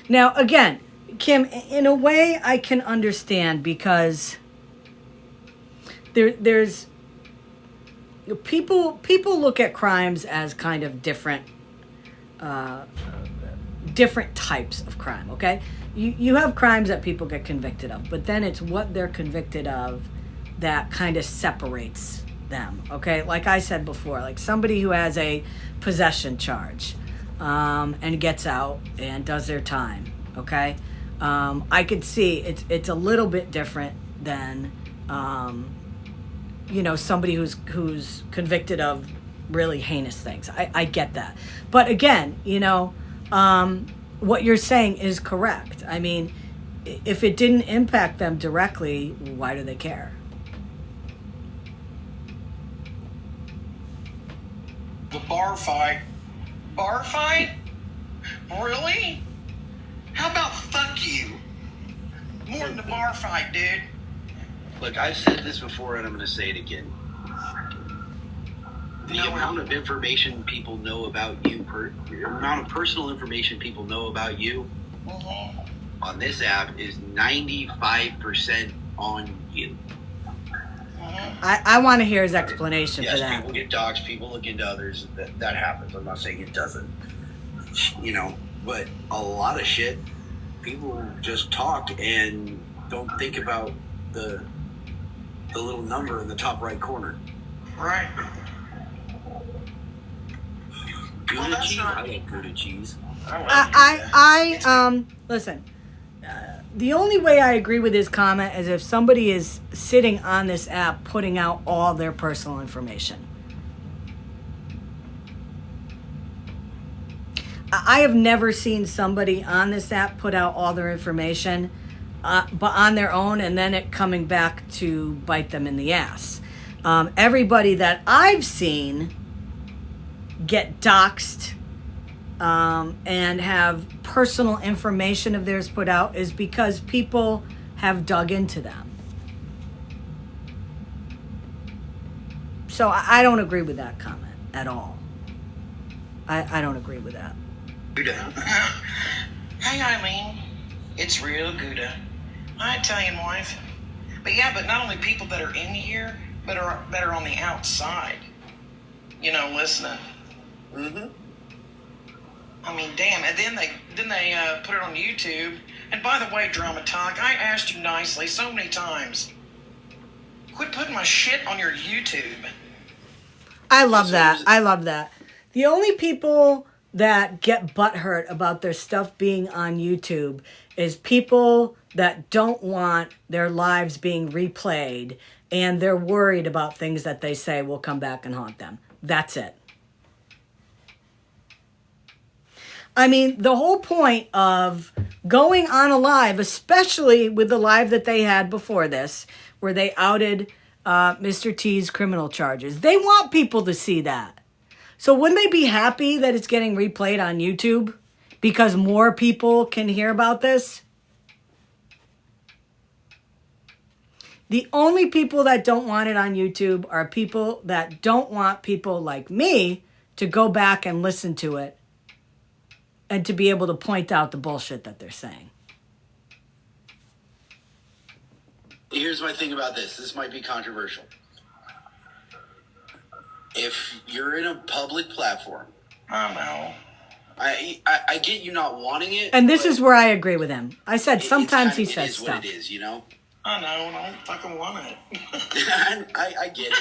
Now, again, Kim, in a way I can understand, because there's people look at crimes as kind of different types of crime, okay? You have crimes that people get convicted of, but then it's what they're convicted of that kind of separates them, okay? Like I said before, like somebody who has a possession charge and gets out and does their time, okay? I could see it's a little bit different than somebody who's convicted of really heinous things. I get that. But again, what you're saying is correct. I mean, if it didn't impact them directly, why do they care? The bar fight. Bar fight? Really? How about fuck you? More than the bar fight, dude. Look, I've said this before and I'm going to say it again. The amount of information people know about you, the amount of personal information people know about you on this app is 95% on you. I want to hear his explanation for that. Yes, people get doxxed, people look into others. That happens. I'm not saying it doesn't. But a lot of shit, people just talk and don't think about the little number in the top right corner. Right. Gouda cheese? I like Gouda cheese. Listen, the only way I agree with his comment is if somebody is sitting on this app putting out all their personal information. I have never seen somebody on this app put out all their information, but on their own, and then it coming back to bite them in the ass. Everybody that I've seen get doxxed and have personal information of theirs put out is because people have dug into them. So I don't agree with that comment at all. I don't agree with that. Gouda. Hey, Eileen. It's real Gouda. My Italian wife. But not only people that are in here, but that are on the outside. Listening. Mm-hmm. I mean, damn. And then they put it on YouTube. And by the way, Drama Talk, I asked you nicely so many times. Quit putting my shit on your YouTube. I love that. I love that. The only people that get butthurt about their stuff being on YouTube is people that don't want their lives being replayed and they're worried about things that they say will come back and haunt them. That's it. I mean, the whole point of going on a live, especially with the live that they had before this, where they outed Mr. T's criminal charges, they want people to see that. So wouldn't they be happy that it's getting replayed on YouTube because more people can hear about this? The only people that don't want it on YouTube are people that don't want people like me to go back and listen to it and to be able to point out the bullshit that they're saying. Here's my thing about this. This might be controversial. If you're in a public platform, I know. I get you not wanting it. And this is where I agree with him. I said sometimes he says stuff. It is what it is, you know? I know, I don't fucking want it. I get it,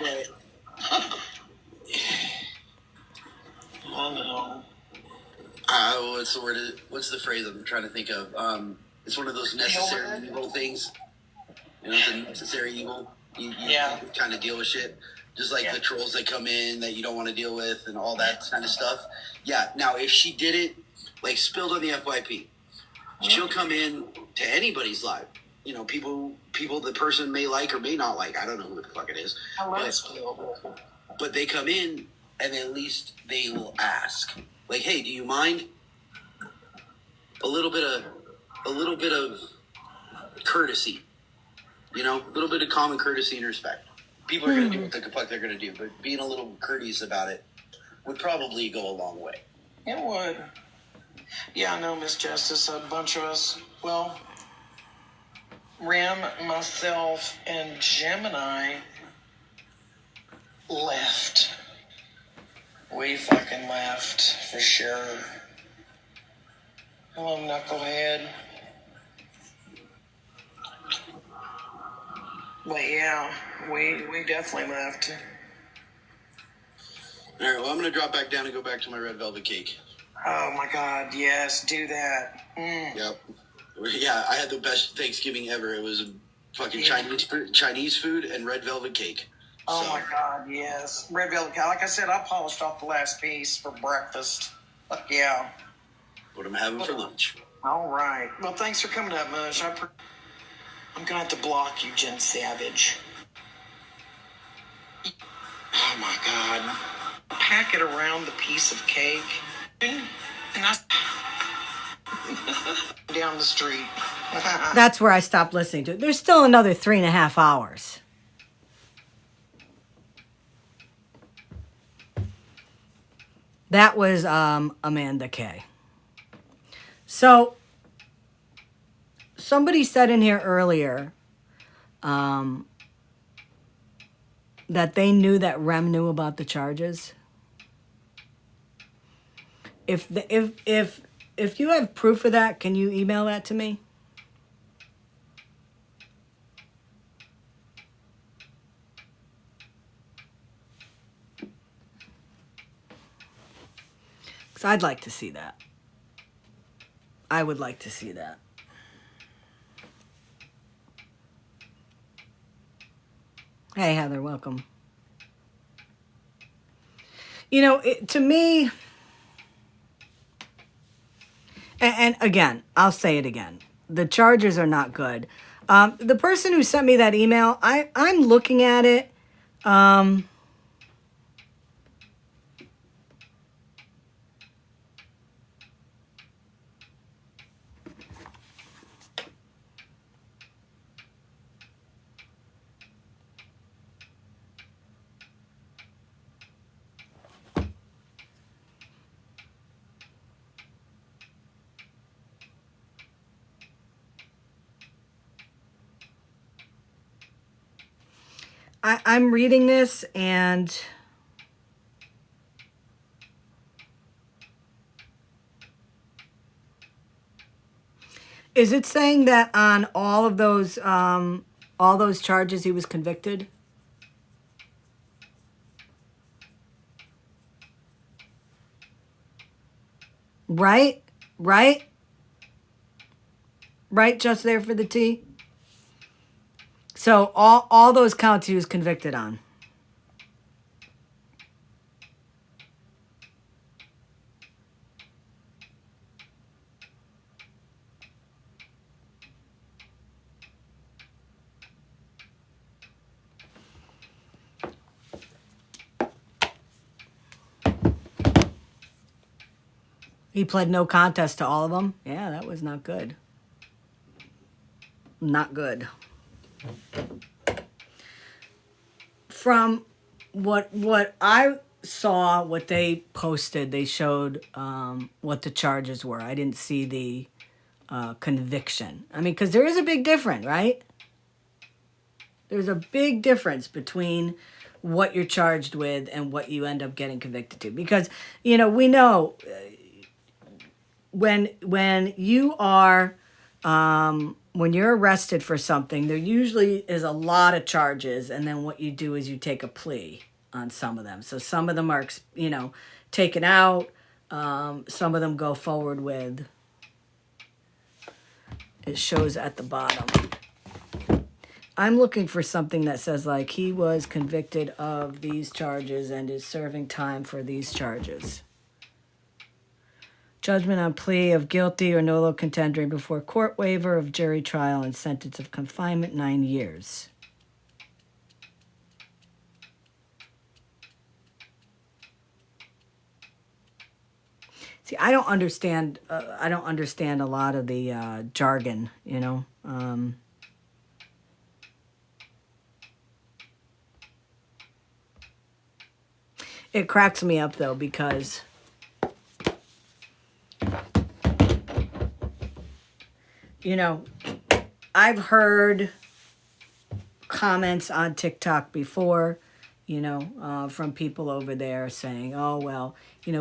but I know. what's the word? What's the phrase I'm trying to think of? It's one of those necessary evil things. You know, it's a necessary evil. You kind of deal with shit. Just like the trolls that come in that you don't want to deal with and all that kind of stuff. Yeah, now if she did it, like spilled on the FYP, she'll come in to anybody's live. You know, people the person may like or may not like. I don't know who the fuck it is. But they come in and at least they will ask. Like, hey, do you mind? A little bit of courtesy. You know, a little bit of common courtesy and respect. People are going to do what the fuck they're going to do, but being a little courteous about it would probably go a long way. It would. Yeah, I know, Miss Justice. A bunch of us, well, Rim, myself, and Gemini left. We fucking left, for sure. Hello, Knucklehead. But yeah, we definitely left. All right, well, I'm going to drop back down and go back to my red velvet cake. Oh my God, yes, do that. Yep. Yeah, I had the best Thanksgiving ever. It was fucking Chinese food and red velvet cake. Oh my God, yes. Red velvet cake. Like I said, I polished off the last piece for breakfast. Fuck yeah. What I'm having for lunch. All right. Well, thanks for coming up, Mush. I'm going to have to block you, Jen Savage. Oh my God. Pack it around the piece of cake. And I down the street. That's where I stopped listening to it. There's still another 3.5 hours. That was Amanda Kay. So somebody said in here earlier that they knew that Rem knew about the charges. If you have proof of that, can you email that to me? Because I'd like to see that. I would like to see that. Hey, Heather, welcome. You know, to me, and again, I'll say it again. The charges are not good. The person who sent me that email, I'm looking at it. I'm reading this and Is it saying that on all those charges he was convicted? Right? Right? Right, just there for the T? So all those counts he was convicted on. He pled no contest to all of them. Yeah, that was not good. Not good. From what I saw, what they posted, they showed what the charges were. I didn't see the conviction. I mean, because there is a big difference, right? There's a big difference between what you're charged with and what you end up getting convicted to. Because, we know when you are when you're arrested for something, there usually is a lot of charges, and then what you do is you take a plea on some of them. So some of them are taken out, some of them go forward with. It shows at the bottom. I'm looking for something that says like he was convicted of these charges and is serving time for these charges. Judgment on plea of guilty or nolo contendere before court, waiver of jury trial, and sentence of confinement 9 years. See, I don't understand a lot of the jargon, It cracks me up though, because I've heard comments on TikTok before, from people over there saying, oh, well,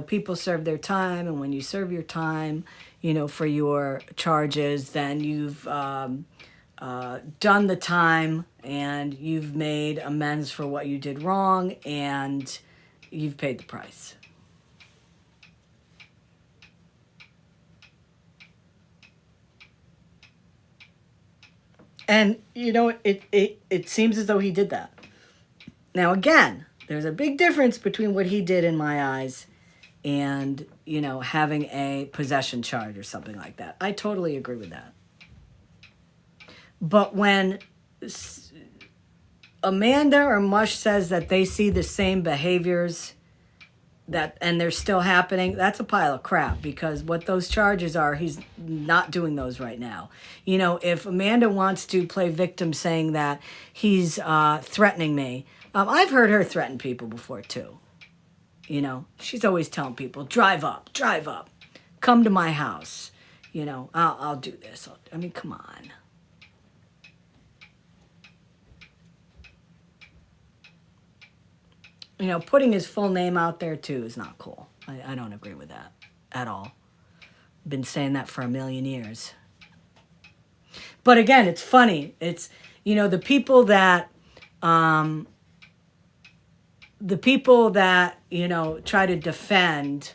people serve their time. And when you serve your time, for your charges, then you've done the time and you've made amends for what you did wrong and you've paid the price. And, it seems as though he did that. Now, again, there's a big difference between what he did in my eyes and, having a possession charge or something like that. I totally agree with that. But when Amanda or Mush says that they see the same behaviors and they're still happening, that's a pile of crap, because what those charges are, he's not doing those right now. If Amanda wants to play victim saying that he's threatening me, I've heard her threaten people before too. She's always telling people, drive up, come to my house, I'll do this. I mean, come on. Putting his full name out there too is not cool. I don't agree with that at all. Been saying that for a million years. But again, it's funny. It's, the people that try to defend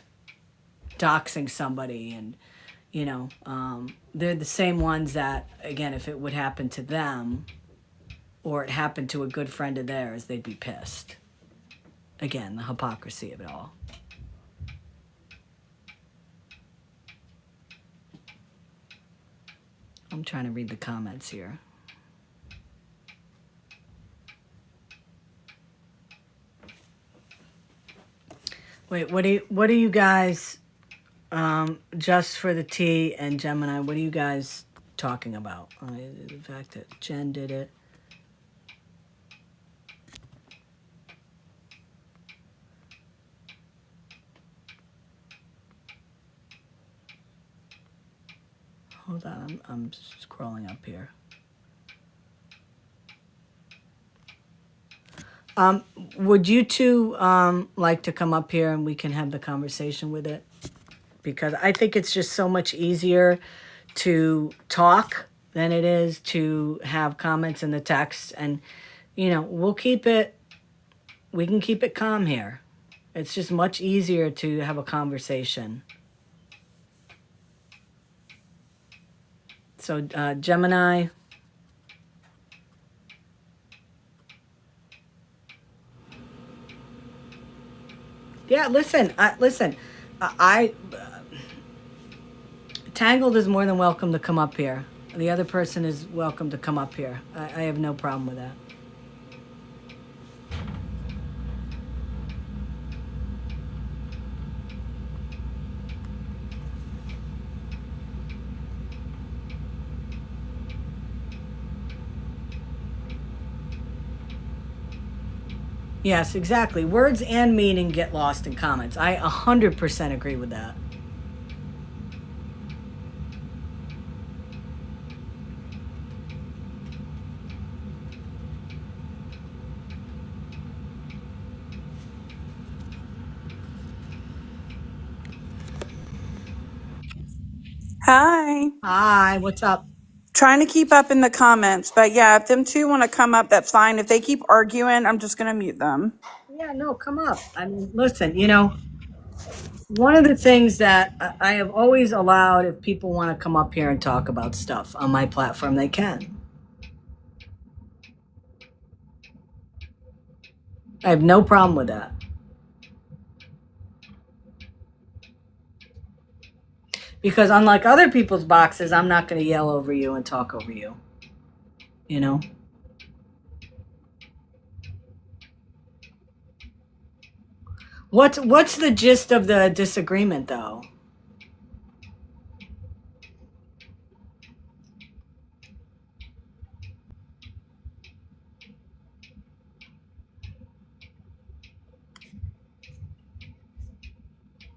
doxing somebody, and, they're the same ones that, again, if it would happen to them or it happened to a good friend of theirs, they'd be pissed. Again, the hypocrisy of it all. I'm trying to read the comments here. Wait, what do you guys, just for the T and Gemini, what are you guys talking about? The fact that Jen did it. Hold on, I'm scrolling up here. Would you two like to come up here and we can have the conversation with it? Because I think it's just so much easier to talk than it is to have comments in the text. And, we can keep it calm here. It's just much easier to have a conversation. So, Gemini. Yeah, listen. Tangled is more than welcome to come up here. The other person is welcome to come up here. I have no problem with that. Yes, exactly. Words and meaning get lost in comments. I 100% agree with that. Hi. Hi, what's up? Trying to keep up in the comments, but yeah, if them two want to come up, that's fine. If they keep arguing, I'm just going to mute them. Yeah, no, come up. I mean, listen, one of the things that I have always allowed, if people want to come up here and talk about stuff on my platform, they can. I have no problem with that. Because unlike other people's boxes, I'm not going to yell over you and talk over you. What's the gist of the disagreement, though?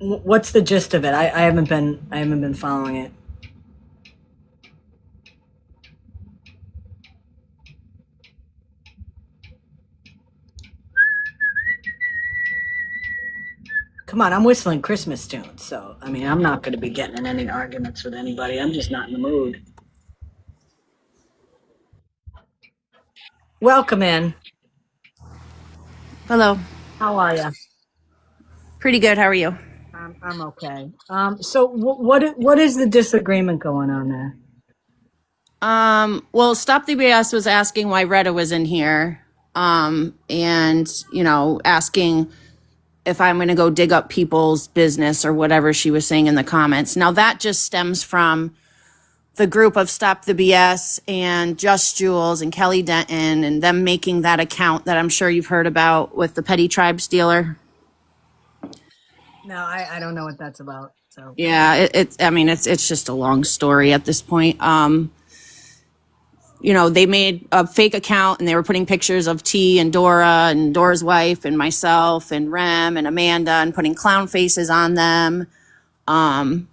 What's the gist of it? I haven't been following it. Come on, I'm whistling Christmas tunes, so I mean, I'm not going to be getting in any arguments with anybody. I'm just not in the mood. Welcome in. Hello. How are you? Pretty good. How are you? I'm okay. So what is the disagreement going on there? Well, Stop the BS was asking why Retta was in here. And, asking if I'm going to go dig up people's business or whatever she was saying in the comments. Now, that just stems from the group of Stop the BS and Just Jules and Kelly Denton and them making that account that I'm sure you've heard about with the petty tribe stealer. No, I don't know what that's about. So yeah, it's just a long story at this point. They made a fake account and they were putting pictures of T and Dora's wife and myself and Rem and Amanda and putting clown faces on them. And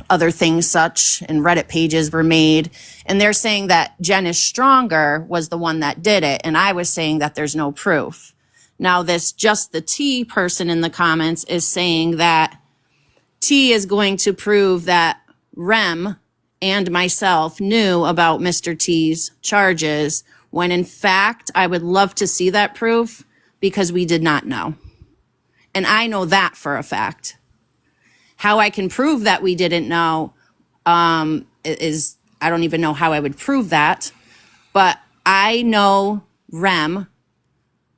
other things such, and Reddit pages were made. And they're saying that Jen is Stronger was the one that did it. And I was saying that there's no proof. Now this Just the T person in the comments is saying that T is going to prove that Rem and myself knew about Mr. T's charges, when in fact, I would love to see that proof because we did not know. And I know that for a fact. How I can prove that we didn't know is, I don't even know how I would prove that. But I know Rem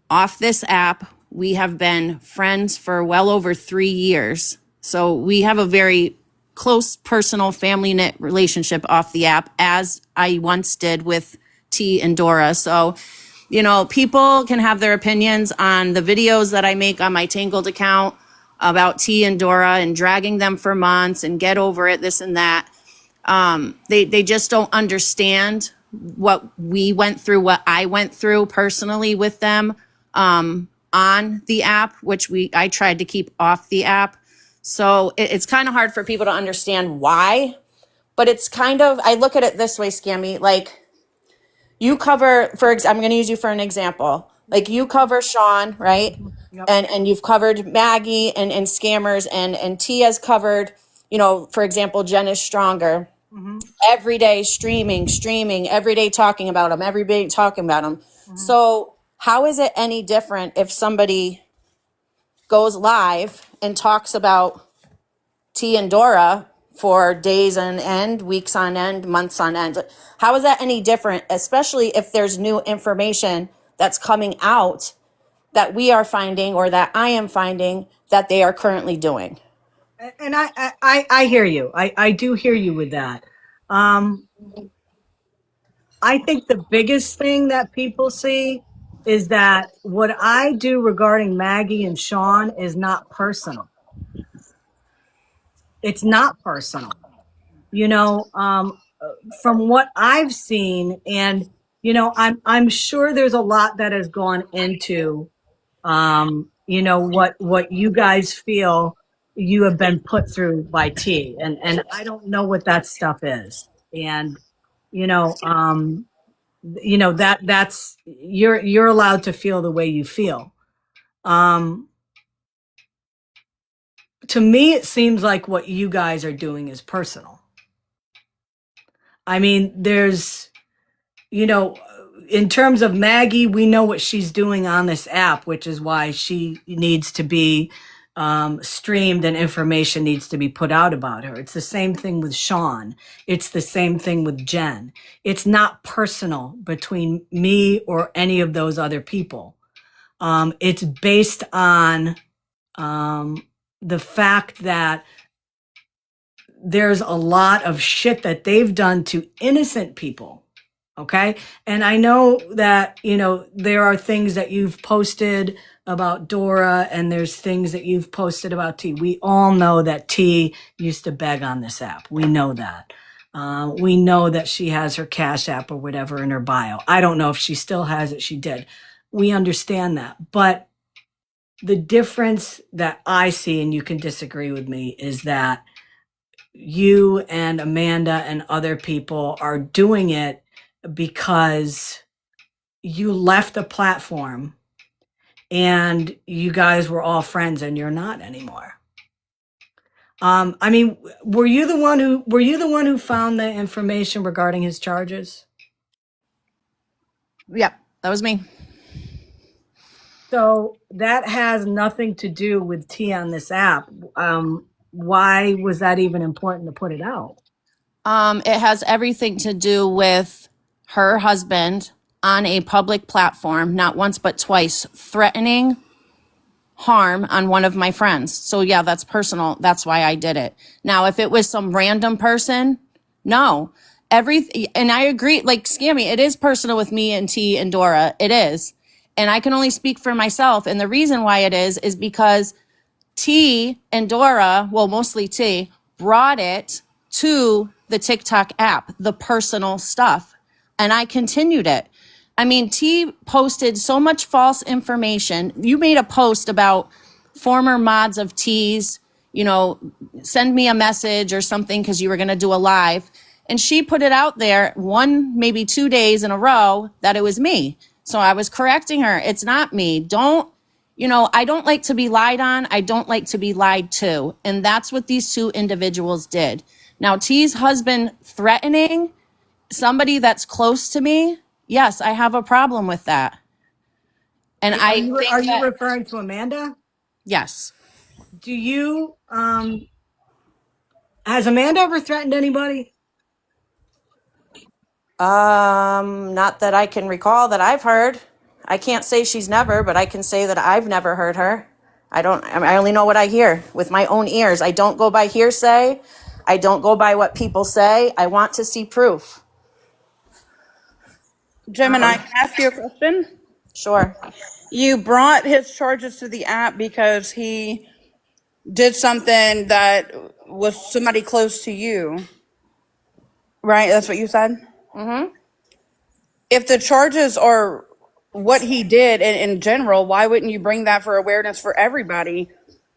off this app. We have been friends for well over 3 years. So we have a very close, personal, family knit relationship off the app, as I once did with T and Dora. So, people can have their opinions on the videos that I make on my Tangled account about T and Dora and dragging them for months and get over it, this and that. They just don't understand what we went through, what I went through personally with them on the app, which I tried to keep off the app. So it's kind of hard for people to understand why, but it's kind of, I look at it this way, Scammy, like you cover, I'm going to use you for an example. Like you cover Sean, right? Yep. And you've covered Maggie and scammers, and T has covered you know, for example, Jen is stronger. Every day streaming, every day talking about them, every day talking about them. So how is it any different if somebody goes live and talks about T and Dora for days on end, weeks on end, months on end? How is that any different, especially if there's new information that's coming out that we are finding or that I am finding that they are currently doing? And I hear you. I do hear you with that. I think the biggest thing that people see is that what I do regarding Maggie and Sean is not personal. It's not personal. You know, from what I've seen, and you know, I'm sure there's a lot that has gone into you know, what you guys feel you have been put through by T. And I don't know what that stuff is. And you know, that's you're allowed to feel the way you feel. To me it seems like what you guys are doing is personal. I mean, there's, you know, in terms of Maggie, we know what she's doing on this app, which is why she needs to be streamed and information needs to be put out about her. It's the same thing with Sean. It's the same thing with Jen. It's not personal between me or any of those other people. It's based on the fact that there's a lot of shit that they've done to innocent people. Okay. And I know that, you know, there are things that you've posted about Dora and there's things that you've posted about T. We all know that T used to beg on this app. We know that. We know that she has her Cash App or whatever in her bio. I don't know if she still has it. She did. We understand that. But the difference that I see, and you can disagree with me, is that you and Amanda and other people are doing it because you left the platform and you guys were all friends and you're not anymore. I mean, were you the one who found the information regarding his charges? Yep, that was me. So that has nothing to do with T on this app. Why was that even important to put it out? It has everything to do with her husband on a public platform, not once but twice, threatening harm on one of my friends. So yeah, that's personal. That's why I did it. Now, if it was some random person, no. And I agree, like Scammy, it is personal with me and T and Dora. It is. And I can only speak for myself. And the reason why it is because T and Dora, well, mostly T, brought it to the TikTok app, the personal stuff. And I continued it. I mean, T posted so much false information. You made a post about former mods of T's, you know, send me a message or something because you were going to do a live. And she put it out there maybe 2 days in a row that it was me. So I was correcting her. It's not me. I don't like to be lied on. I don't like to be lied to. And that's what these two individuals did. Now, T's husband threatening somebody that's close to me, yes, I have a problem with that. And are you referring to Amanda? Yes. Do you, has Amanda ever threatened anybody? Not that I can recall that I've heard. I can't say she's never, but I can say that I've never heard her. I only know what I hear with my own ears. I don't go by hearsay. I don't go by what people say. I want to see proof. Gemini, can I ask you a question? Sure. You brought his charges to the app because he did something that was somebody close to you, right? That's what you said? Mm-hmm. If the charges are what he did in general, why wouldn't you bring that for awareness for everybody,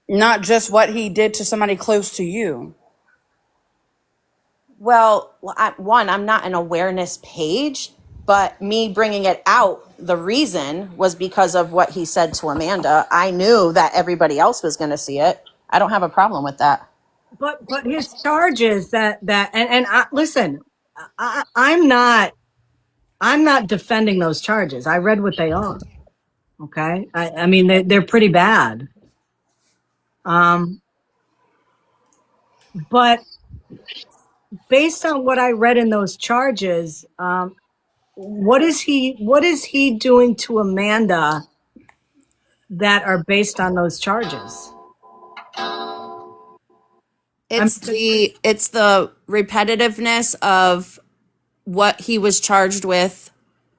not just what he did to somebody close to you? Well, I'm not an awareness page, but me bringing it out, the reason was because of what he said to Amanda. I knew that everybody else was going to see it. I don't have a problem with that. But his charges and listen, I'm not defending those charges. I read what they are. Okay, I mean they're pretty bad. But based on what I read in those charges, what is he doing to Amanda that are based on those charges? It's the repetitiveness of what he was charged with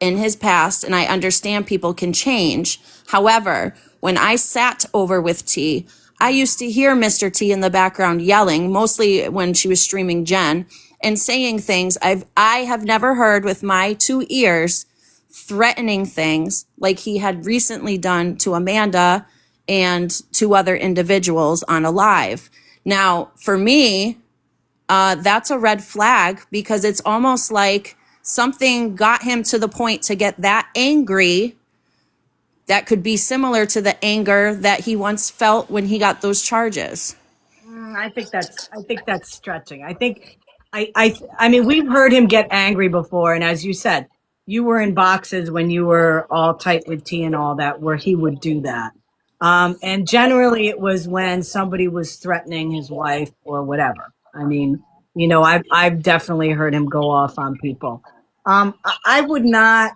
in his past, and I understand people can change. However, when I sat over with T, I used to hear Mr. T in the background yelling, mostly when she was streaming Jen, and saying things I have never heard with my 2 ears, threatening things like he had recently done to Amanda and 2 other individuals on a live. Now, for me, that's a red flag, because it's almost like something got him to the point to get that angry that could be similar to the anger that he once felt when he got those charges. I think that's stretching. I mean we've heard him get angry before, and as you said, you were in boxes when you were all tight with T and all that, where he would do that. And generally it was when somebody was threatening his wife or whatever. I mean, I've definitely heard him go off on people. I would not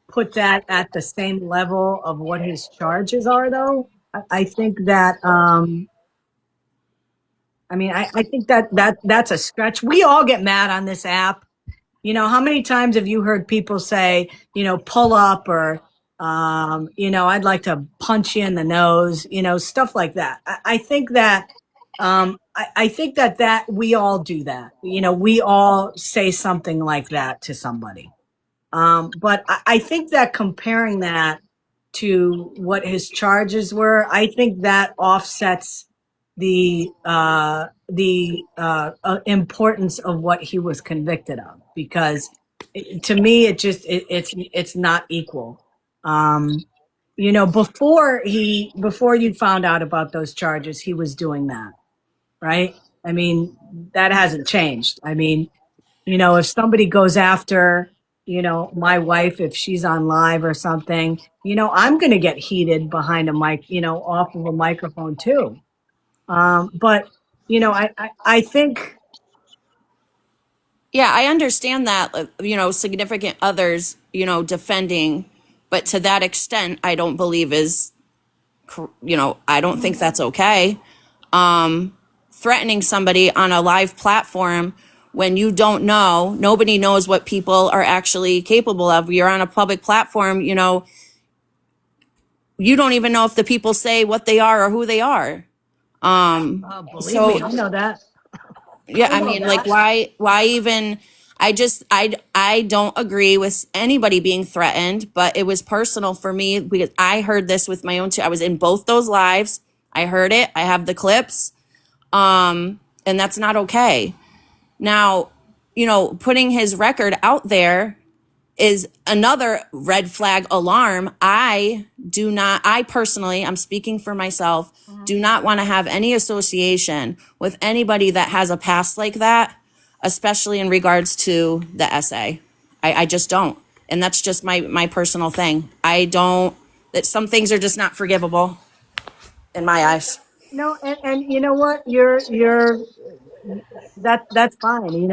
put that at the same level of what his charges are, though. I think that I think that's a stretch. We all get mad on this app. How many times have you heard people say, pull up, or I'd like to punch you in the nose, stuff like that. I think that I think that we all do that. We all say something like that to somebody. But I think that comparing that to what his charges were, I think that offsets the importance of what he was convicted of, because to me it's not equal. Before you found out about those charges, he was doing that, right? I mean, that hasn't changed. I mean, if somebody goes after, my wife, if she's on live or something, I'm going to get heated behind a mic, off of a microphone too. But, I think, Yeah, I understand that, significant others, defending, but to that extent, I don't believe I don't think that's okay. Threatening somebody on a live platform when you don't know, nobody knows what people are actually capable of. You're on a public platform, you don't even know if the people say what they are or who they are. believe me, So I know that. yeah, I I know mean, like, that. why even, I don't agree with anybody being threatened, but it was personal for me because I heard this with my own I was in both those lives. I heard it. I have the clips. And that's not okay. Now, putting his record out there is another red flag alarm. I personally, I'm speaking for myself, do not want to have any association with anybody that has a past like that, especially in regards to the essay. I just don't. And that's just my personal thing. That some things are just not forgivable in my eyes. No, and you know what? That's fine.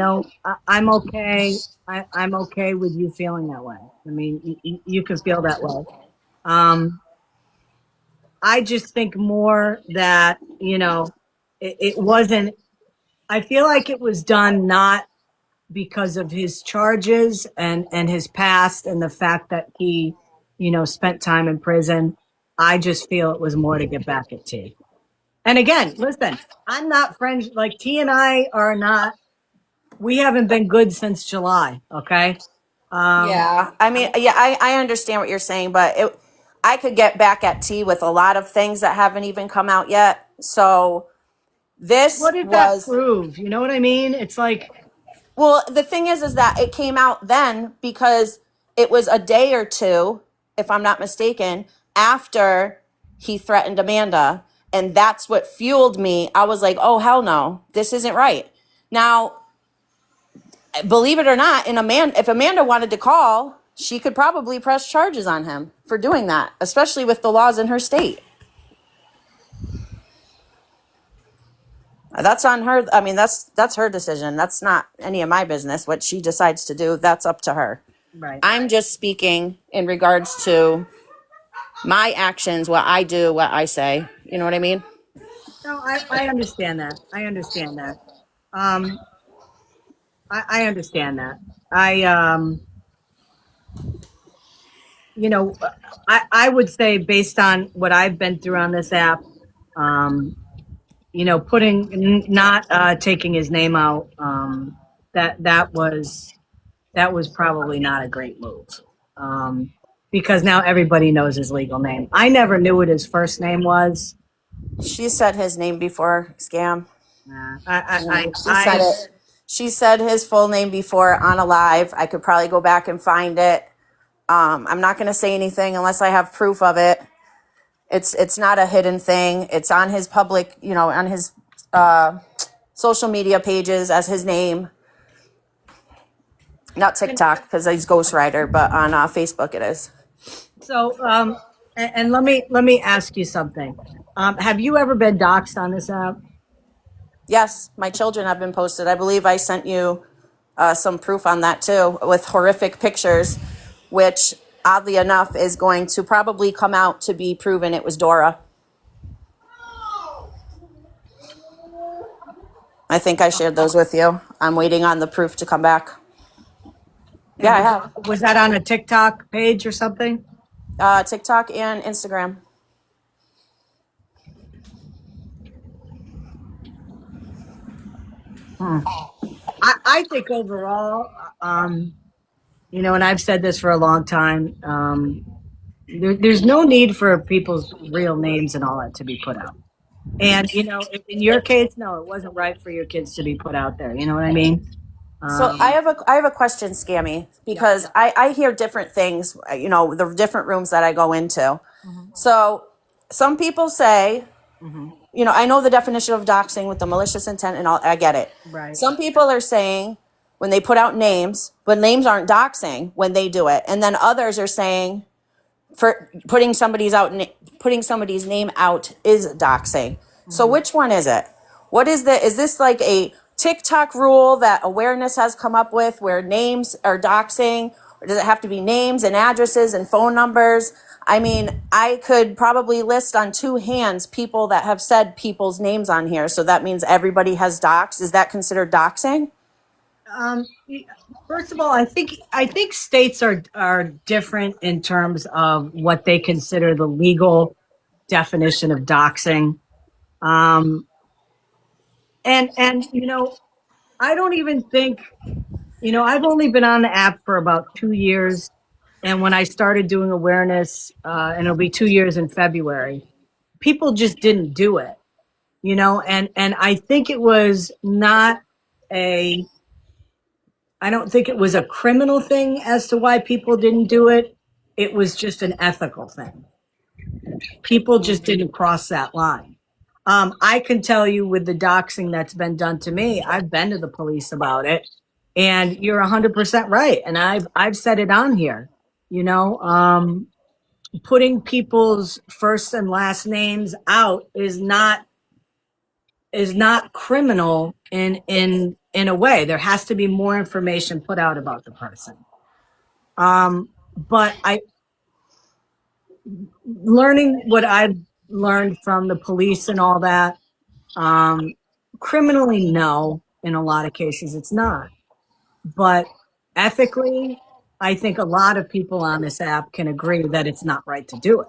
I'm okay. I'm okay with you feeling that way. I mean, you can feel that way. Um, I just think more that, it wasn't, I feel like it was done not because of his charges and his past and the fact that he, spent time in prison. I just feel it was more to get back at T. And again, listen, I'm not friends, like T and I are not, we haven't been good since July. Okay. Yeah, I mean, yeah, I understand what you're saying, but I could get back at T with a lot of things that haven't even come out yet. So this What did that was, prove? You know what I mean? It's like, well, the thing is that it came out then because it was a day or two, if I'm not mistaken, after he threatened Amanda. And that's what fueled me. I was like, oh, hell no, this isn't right. Now, believe it or not, if Amanda wanted to call, she could probably press charges on him for doing that, especially with the laws in her state. That's on her. I mean, that's her decision. That's not any of my business. What she decides to do, that's up to her. Right. I'm just speaking in regards to my actions, what I do, what I say. You know what I mean? No, I understand that. I understand that. I understand that. You know, I would say based on what I've been through on this app, you know, not taking his name out, that was probably not a great move. Because now everybody knows his legal name. I never knew what his first name was. She said his name before, Scam. She said it. She said his full name before on a live. I could probably go back and find it. I'm not going to say anything unless I have proof of it. It's not a hidden thing. It's on his public, you know, on his social media pages as his name. Not TikTok because he's ghostwriter, but on Facebook it is. So, and let me ask you something. Have you ever been doxxed on this app? Yes, my children have been posted. I believe I sent you some proof on that too, with horrific pictures, which oddly enough is going to probably come out to be proven it was Dora. I think I shared those with you. I'm waiting on the proof to come back. Yeah, I have. Was that on a TikTok page or something? TikTok and Instagram. I think overall, you know, and I've said this for a long time, there's no need for people's real names and all that to be put out. And, you know, in your case, no, it wasn't right for your kids to be put out there. You know what I mean? So I have a question, Scammy, because I hear different things, you know, the different rooms that I go into. So some people say, you know, I know the definition of doxing with the malicious intent and all, I get it. Right. Some people are saying when they put out names, but names aren't doxing when they do it. And then others are saying for putting somebody's name out is doxing. So which one is it? Is this like a TikTok rule that awareness has come up with where names are doxing, or does it have to be names and addresses and phone numbers? I mean, I could probably list on two hands people that have said people's names on here. So that means everybody has doxed. Is that considered doxing? First of all, I think states are different in terms of what they consider the legal definition of doxing. And you know, I don't even think, you know, I've only been on the app for about 2 years. And when I started doing awareness, and it'll be 2 years in February, people just didn't do it, you know, and I think it was not I don't think it was a criminal thing as to why people didn't do it. It was just an ethical thing. People just didn't cross that line. I can tell you with the doxing that's been done to me, I've been to the police about it, and you're 100% right. And I've said it on here, you know, putting people's first and last names out is not criminal in a way. There has to be more information put out about the person. But learning what I've learned from the police and all that, criminally, no, in a lot of cases it's not. But ethically, I think a lot of people on this app can agree that it's not right to do it.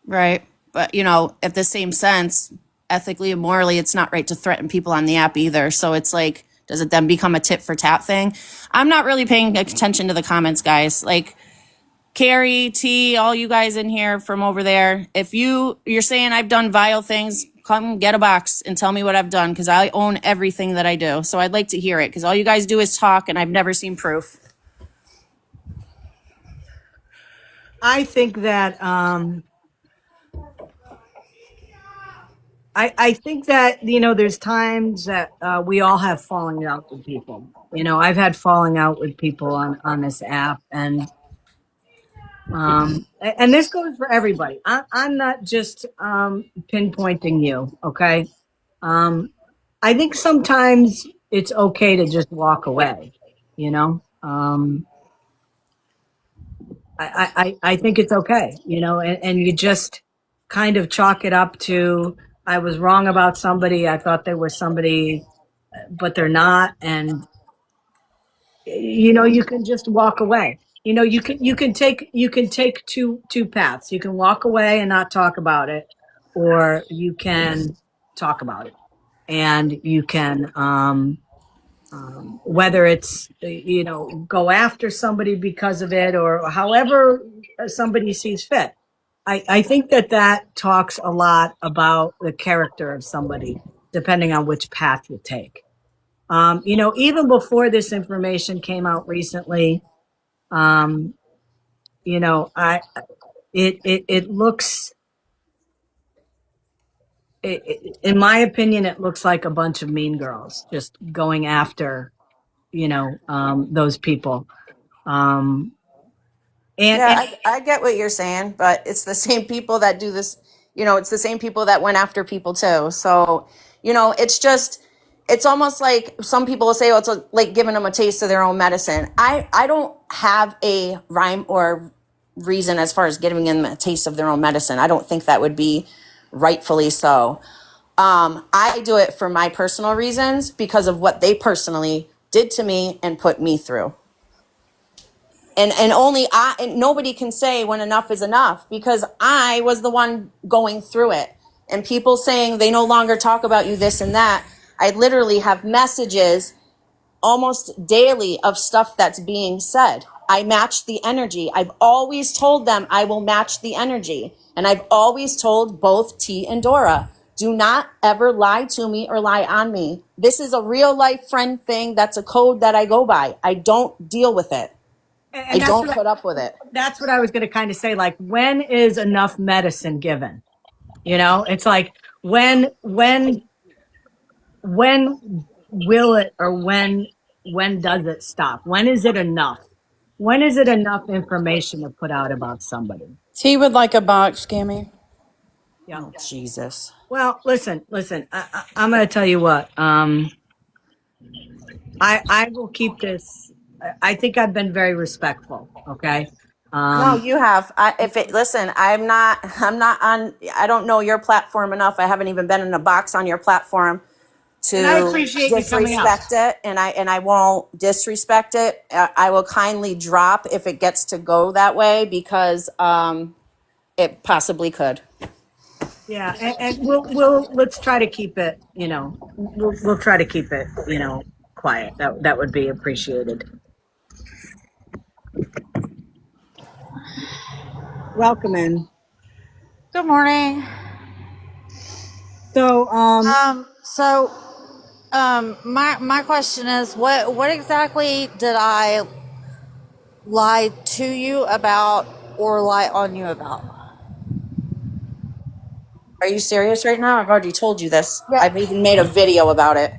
Right. But, you know, at the same sense, ethically and morally, it's not right to threaten people on the app either. So it's like, does it then become a tit for tat thing? I'm not really paying attention to the comments, guys. Like, Carrie, T, all you guys in here from over there, if you're saying I've done vile things, come get a box and tell me what I've done, because I own everything that I do. So I'd like to hear it, because all you guys do is talk and I've never seen proof. I think that I think that, there's times that we all have falling out with people. I've had falling out with people on this app, and this goes for everybody. I'm not just pinpointing you, okay? I think sometimes it's okay to just walk away, you know? I think it's okay, and you just kind of chalk it up to, I was wrong about somebody. I thought they were somebody, but they're not. And, you can just walk away. You can take two paths. You can walk away and not talk about it, or you can talk about it, and you can, whether it's, go after somebody because of it, or however somebody sees fit. I think that talks a lot about the character of somebody, depending on which path you take. Even before this information came out recently, um, I it looks, in my opinion, it looks like a bunch of mean girls just going after, those people. And Yeah, I get what you're saying, but it's the same people that do this. It's the same people that went after people too. So, it's almost like some people will say, oh, it's like giving them a taste of their own medicine. I don't have a rhyme or reason as far as giving them a taste of their own medicine. I don't think that would be rightfully so. I do it for my personal reasons because of what they personally did to me and put me through. And only and nobody can say when enough is enough, because I was the one going through it. And people saying they no longer talk about you, this and that. I literally have messages almost daily of stuff that's being said. I match the energy. I've always told them I will match the energy. And I've always told both T and Dora, do not ever lie to me or lie on me. This is a real life friend thing. That's a code that I go by. I don't deal with it. I don't put up with it. That's what I was going to kind of say. Like, when is enough medicine given? It's like, when will it, or when does it stop? When is it enough? When is it enough information to put out about somebody? He would like a box, Scammy. Yeah. Oh, Jesus. Well, listen. I'm going to tell you what. I will keep this. I think I've been very respectful. Okay. No, you have. Listen, I'm not on, I don't know your platform enough. I haven't even been in a box on your platform And I to appreciate you coming out. disrespect it. And I won't disrespect it. I will kindly drop if it gets to go that way, because, it possibly could. Yeah, and let's try to keep it. We'll try to keep it. Quiet. That would be appreciated. Welcome in. Good morning. So, My question is, what exactly did I lie to you about or lie on you about? Are you serious right now? I've already told you this. Yeah. I've even made a video about it.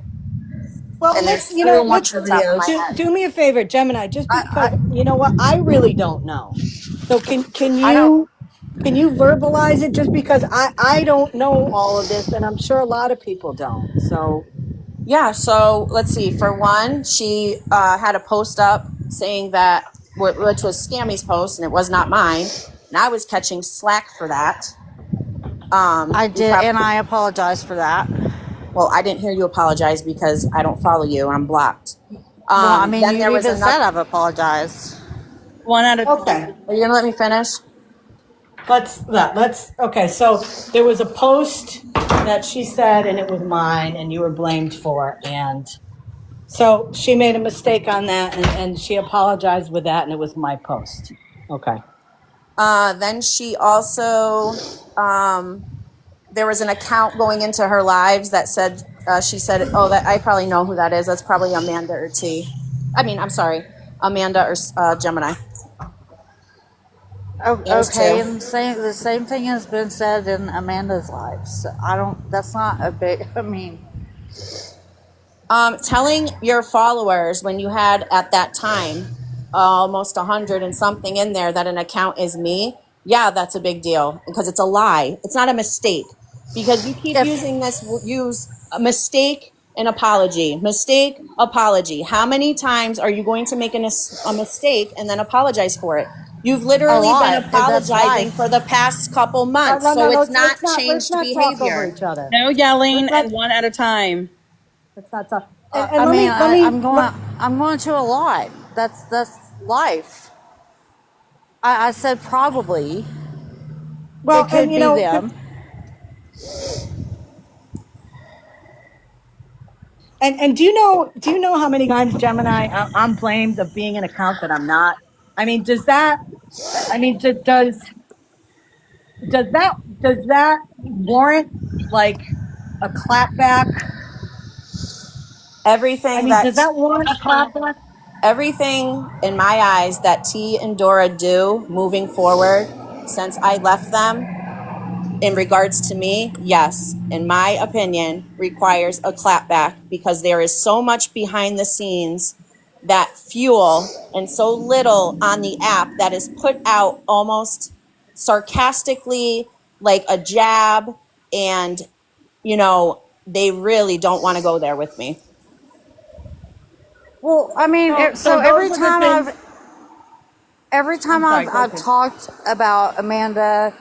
well, And let's there's so much the on top of my videos. head. do me a favor, Gemini. Just because you know what, I really don't know. So can I don't. you verbalize it? Just because I don't know all of this, and I'm sure a lot of people don't. So Yeah, so let's see. For one, she had a post up saying that, which was Scammy's post, and it was not mine. And I was catching slack for that. I did, and I apologize for that. Well, I didn't hear you apologize because I don't follow you and I'm blocked. Well, I mean, Then you there was even said another. I've apologized. One at a time. okay, Are you gonna let me finish? let's okay. So there was a post that she said, and it was mine, and you were blamed for, and so she made a mistake on that, and she apologized with that, and it was my post. Okay. Then she also, there was an account going into her lives that said, she said, oh, that I probably know who that is. That's probably Amanda or T. I mean, I'm sorry, Amanda or Gemini. There's Okay, two. and the same thing has been said in Amanda's life. So I don't. That's not a big. I mean, Telling your followers when you had at that time almost 100 and something in there that an account is me, yeah, that's a big deal because it's a lie. It's not a mistake because you keep if using use a mistake and apology, mistake, apology. How many times are you going to make a mistake and then apologize for it? You've a literally been lot, that's apologizing life. for the past couple months, No, no, so no. it's not Let's changed not talk over behavior. each other. No Let's yelling not. and one at a time. Let's not talk. And I let mean, me let me. I'm going to a lot. That's life. I said probably Well, it and could be them. and do you know how many times Gemini I'm blamed of being an account that I'm not? I mean, does that? I mean, does that warrant like a clapback? I Everything mean, does that that warrant a clapback? everything in my eyes that T and Dora do moving forward since I left them in regards to me, yes, in my opinion, requires a clapback because there is so much behind the scenes that fuel and so little on the app that is put out almost sarcastically like a jab, and they really don't want to go there with me. Well, I mean, So so those are the things. every I'm time sorry. Go I've ahead. talked about Amanda,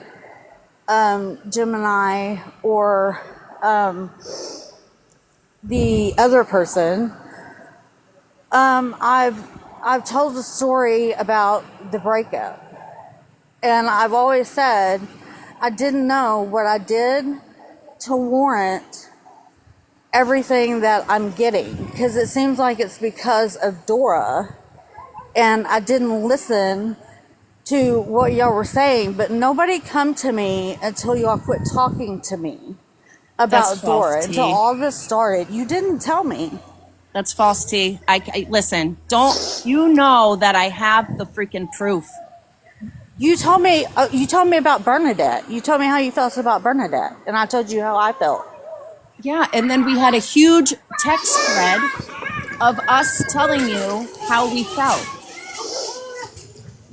Gemini, or the other person, I've told the story about the breakup, and I've always said I didn't know what I did to warrant everything that I'm getting, because it seems like it's because of Dora, and I didn't listen to what y'all were saying. But nobody come to me until y'all quit talking to me That's about false, Dora, until T. all this started. You didn't tell me. That's false, T. I listen. Don't you know that I have the freaking proof? You told me. You told me about Bernadette. You told me how you felt about Bernadette, and I told you how I felt. Yeah, and then we had a huge text thread of us telling you how we felt.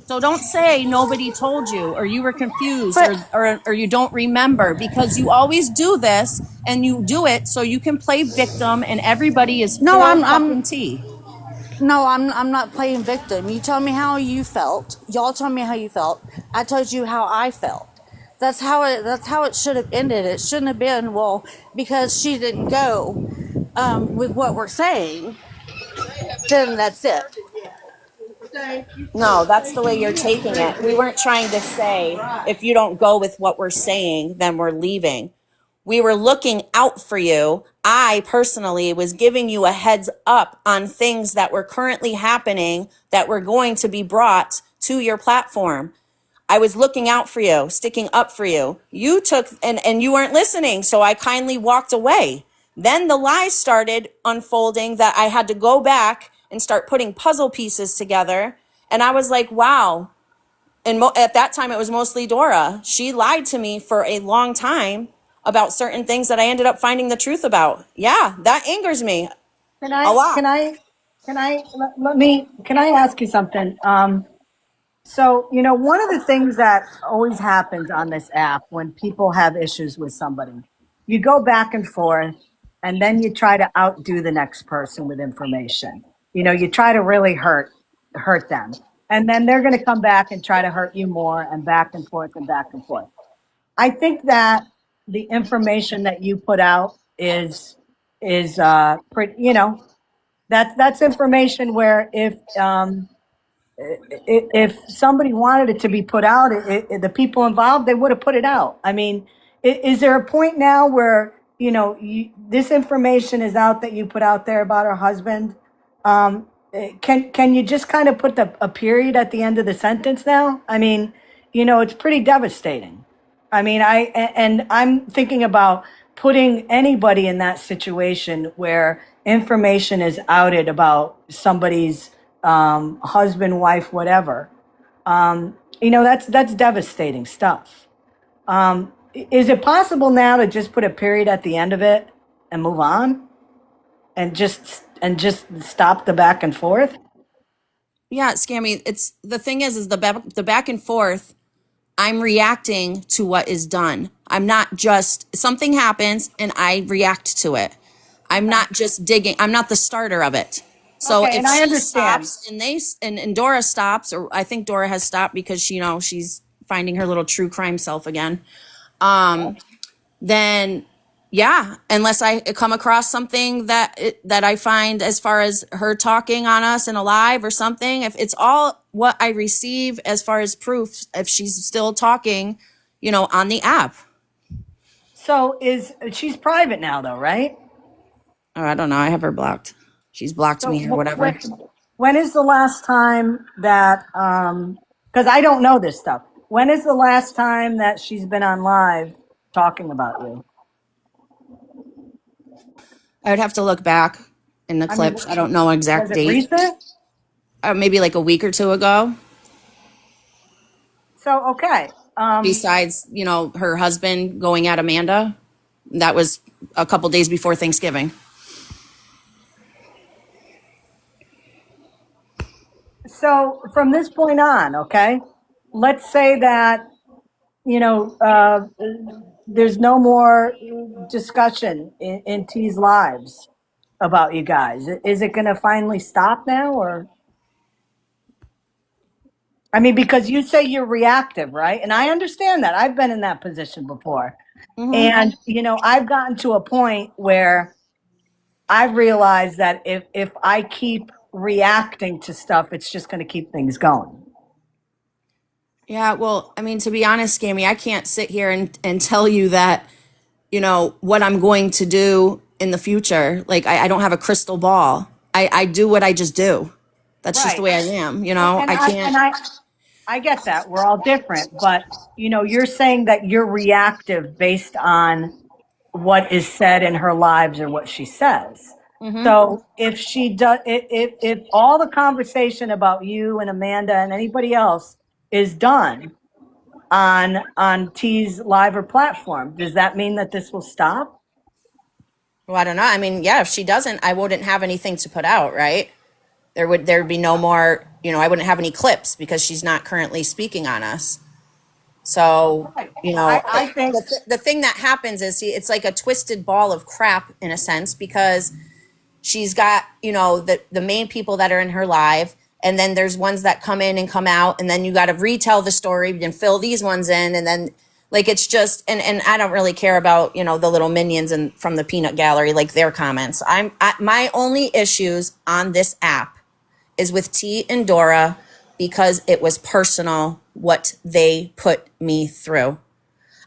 So don't say nobody told you or you were confused But or you don't remember, because you always do this and you do it so you can play victim and everybody is no, poor fucking T. I'm not playing victim. You told me how you felt. Y'all told me how you felt. I told you how I felt. That's how it should have ended. It shouldn't have been, well, because she didn't go with what we're saying, then that's it. No, that's the way you're taking it. We weren't trying to say if you don't go with what we're saying, then we're leaving. We were looking out for you. I personally was giving you a heads up on things that were currently happening that were going to be brought to your platform. I was looking out for you, sticking up for you. You took and you weren't listening, so I kindly walked away. Then the lies started unfolding that I had to go back and start putting puzzle pieces together. And I was like, wow. And at that time, it was mostly Dora. She lied to me for a long time about certain things that I ended up finding the truth about. Yeah, that angers me Can a I? lot. Can I? Can I? Let me. Can I ask you something? So, one of the things that always happens on this app when people have issues with somebody, you go back and forth, and then you try to outdo the next person with information. You try to really hurt them. And then they're going to come back and try to hurt you more, and back and forth and back and forth. I think that the information that you put out is pretty, that's information where if somebody wanted it to be put out, the people involved, they would have put it out. I mean, is there a point now where, this information is out that you put out there about her husband? Can you just kind of put a period at the end of the sentence now? I mean, it's pretty devastating. I mean, and I'm thinking about putting anybody in that situation where information is outed about somebody's husband, wife, whatever. You know, that's devastating stuff. Is it possible now to just put a period at the end of it and move on, and just stop the back and forth? Yeah, Scammy. It's the thing is the back and forth. I'm reacting to what is done. I'm not just something happens and I react to it. I'm not just digging. I'm not the starter of it. So Okay, if and I she understand. stops and Dora stops, or I think Dora has stopped because she's finding her little true crime self again. Then yeah, unless I come across something that I find as far as her talking on us in a live or something, if it's all what I receive as far as proof, if she's still talking, on the app. So she's private now, though, right? Oh, I don't know. I have her blocked. She's blocked So me or whatever. when is the last time that? Because I don't know this stuff. When is the last time that she's been on live talking about you? I would have to look back in the I mean, clips. I don't know was exact it date. recent? Maybe like a week or two ago. So okay. Besides, her husband going at Amanda, that was a couple days before Thanksgiving. So from this point on, okay, let's say that there's no more discussion in T's lives about you guys. Is it going to finally stop now, or? I mean, because you say you're reactive, right? And I understand that. I've been in that position before. And, I've gotten to a point where I've realized that if I keep reacting to stuff, it's just going to keep things going. Yeah, well, I mean, to be honest, Scammy, I can't sit here and tell you that, what I'm going to do in the future. Like, I don't have a crystal ball. I do what I just do. That's just the Right. way I am, And I can't. I get that. We're all different. But, you're saying that you're reactive based on what is said in her lives or what she says. So if she does, if all the conversation about you and Amanda and anybody else is done on T's live or platform, does that mean that this will stop? Well, I don't know. I mean, yeah, if she doesn't, I wouldn't have anything to put out, right? There'd be no more, I wouldn't have any clips because she's not currently speaking on us. So, Right. I think the thing that happens is it's like a twisted ball of crap in a sense, because she's got, the main people that are in her live, and then there's ones that come in and come out, and then you got to retell the story and fill these ones in, and then like it's just and I don't really care about, the little minions and from the peanut gallery, like their comments. My only issues on this app is with T and Dora, because it was personal what they put me through.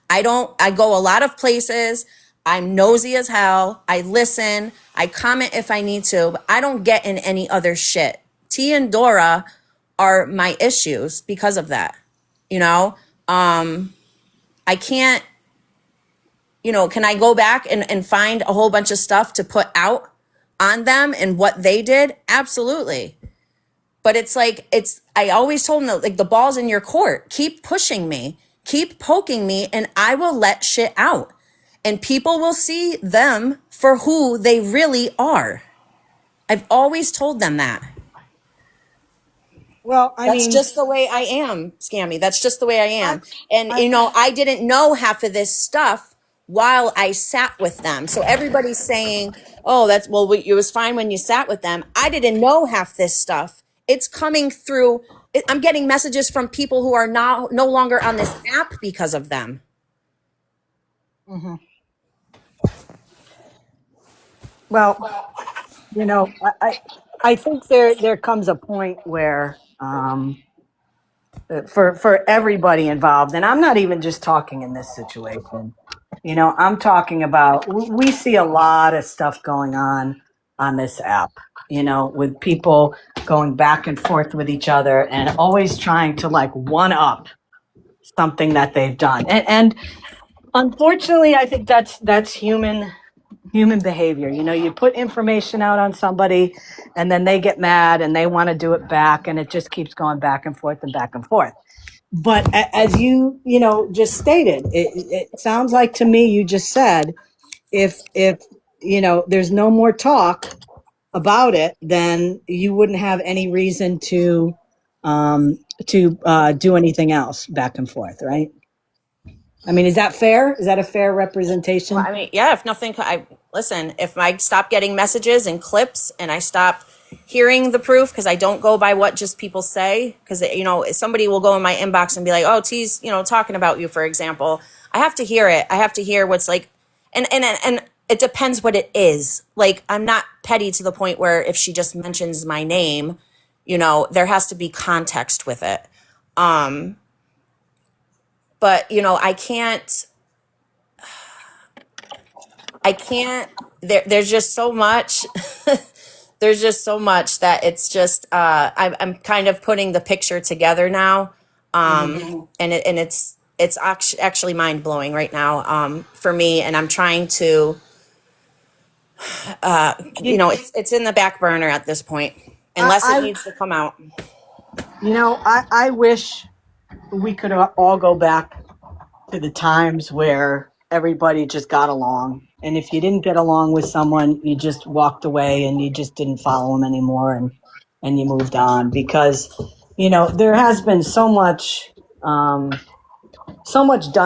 I go a lot of places. I'm nosy as hell. I listen. I comment if I need to, but I don't get in any other shit. T and Dora are my issues because of that. I can't, can I go back and find a whole bunch of stuff to put out on them and what they did? Absolutely. But it's like, I always told them that, like, the ball's in your court. Keep pushing me, keep poking me, and I will let shit out. And people will see them for who they really are. I've always told them that. well, I That's mean, just the way I am, Scammy. That's just the way I am. And, I didn't know half of this stuff while I sat with them. So everybody's saying, oh, it was fine when you sat with them. I didn't know half this stuff. It's coming through. I'm getting messages from people who are no longer on this app because of them. well, I think there comes a point where for everybody involved, and I'm not even just talking in this situation. I'm talking about, we see a lot of stuff going on this app, with people going back and forth with each other and always trying to like one up something that they've done. And unfortunately, I think that's human behavior. You put information out on somebody and then they get mad and they want to do it back, and it just keeps going back and forth and back and forth. but as just stated, it sounds like to me, you just said, if there's no more talk about it, then you wouldn't have any reason to do anything else back and forth, right? I mean, is that fair? Is that a fair representation? Well, I mean, yeah, if nothing, listen, if I stop getting messages and clips and I stop hearing the proof, because I don't go by what just people say, because, somebody will go in my inbox and be like, oh, T's, talking about you, for example. I have to hear it. I have to hear what's like, and it depends what it is. Like, I'm not petty to the point where if she just mentions my name, there has to be context with it. But, I can't, there's just so much, there's just so much that it's just, I'm kind of putting the picture together now. And it's actually mind blowing right now, for me. And I'm trying to, it's in the back burner at this point, unless it needs to come out. I wish we could all go back to the times where everybody just got along. And if you didn't get along with someone, you just walked away and you just didn't follow them anymore, and you moved on. Because, there has been so much done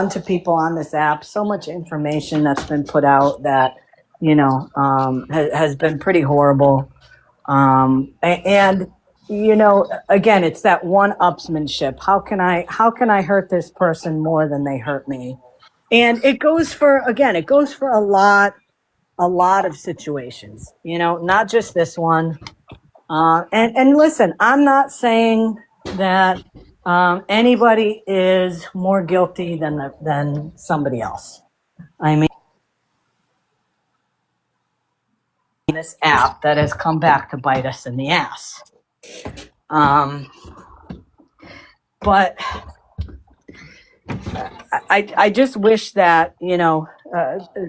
to people on this app, so much information that's been put out that, has been pretty horrible. And again, it's that one-upsmanship. How can I hurt this person more than they hurt me? And it goes for a lot of situations, not just this one. And listen, I'm not saying that anybody is more guilty than somebody else. I mean, this app that has come back to bite us in the ass. But I just wish that,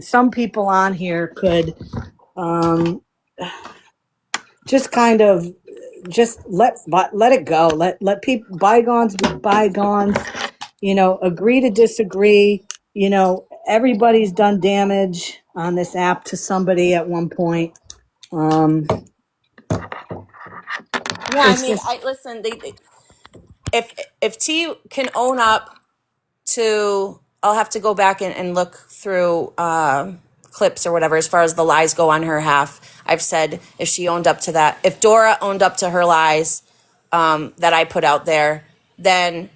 some people on here could just kind of just let it go. Let people, bygones be bygones, agree to disagree. Everybody's done damage on this app to somebody at one point. Yeah, I mean, listen. If T can own up to, I'll have to go back and look through clips or whatever as far as the lies go on her half. I've said if she owned up to that, if Dora owned up to her lies that I put out there, then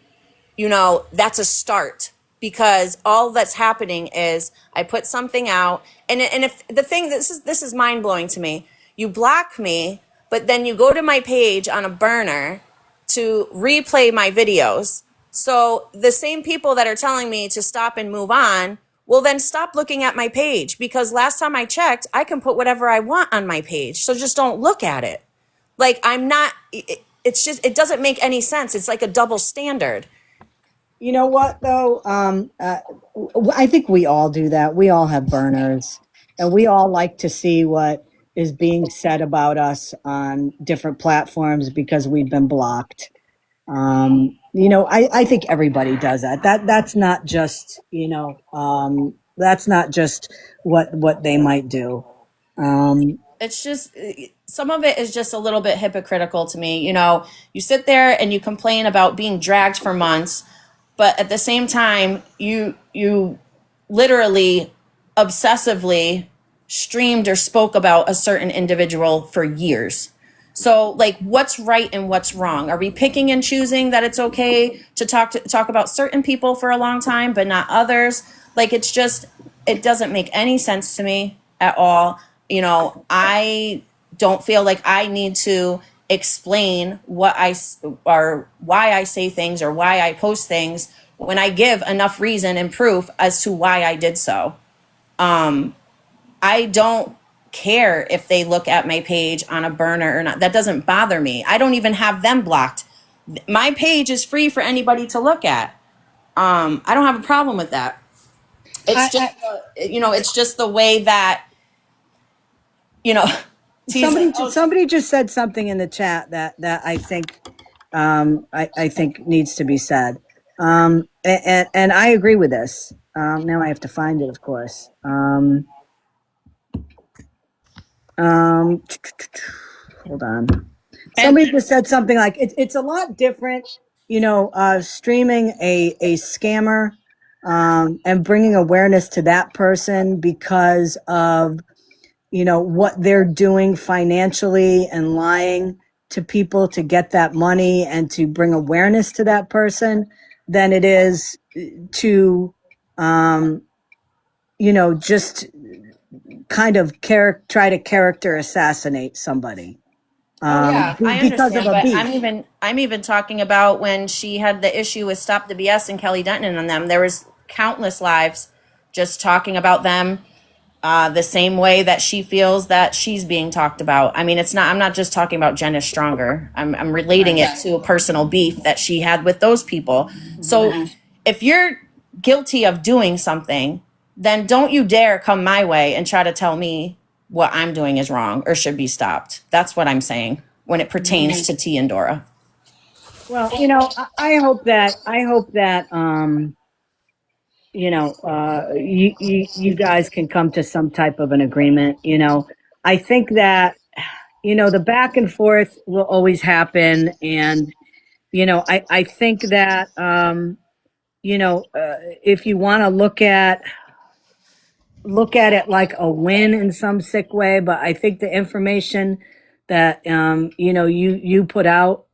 that's a start, because all that's happening is I put something out, and if the thing, this is mind blowing to me. You block me, but then you go to my page on a burner to replay my videos. So the same people that are telling me to stop and move on will then stop looking at my page, because last time I checked, I can put whatever I want on my page. So just don't look at it. Like, I'm not, it's just, it doesn't make any sense. It's like a double standard. You know what, though? I think we all do that. We all have burners, and we all like to see what is being said about us on different platforms because we've been blocked. I think everybody does that. That's not just, that's not just what they might do. It's just, some of it is just a little bit hypocritical to me. You sit there and you complain about being dragged for months, but at the same time, you literally obsessively streamed or spoke about a certain individual for years. So, like, what's right and what's wrong? Are we picking and choosing that it's okay to talk about certain people for a long time, but not others? Like, it doesn't make any sense to me at all. I don't feel like I need to explain or why I say things or why I post things when I give enough reason and proof as to why I did so. I don't care if they look at my page on a burner or not. That doesn't bother me. I don't even have them blocked. My page is free for anybody to look at. I don't have a problem with that. It's just the way that, somebody just said something in the chat that I think I think needs to be said. And I agree with this. Now I have to find it, of course. Hold on. Somebody just said something like it's a lot different, streaming a scammer, and bringing awareness to that person because of what they're doing financially and lying to people to get that money and to bring awareness to that person than it is to just kind of try to character assassinate somebody Oh yeah, I because of understand, a but beef. I'm even talking about when she had the issue with Stop the BS and Kelly Denton and them. There was countless lives just talking about them the same way that she feels that she's being talked about. I mean, it's not. I'm not just talking about Jen is stronger. I'm relating it to a personal beef that she had with those people. So if you're guilty of doing something, then don't you dare come my way and try to tell me what I'm doing is wrong or should be stopped. That's what I'm saying when it pertains to T and Dora. Well, I hope that you guys can come to some type of an agreement. I think that the back and forth will always happen, and I think that if you want to look at it like a win in some sick way, but I think the information that you put out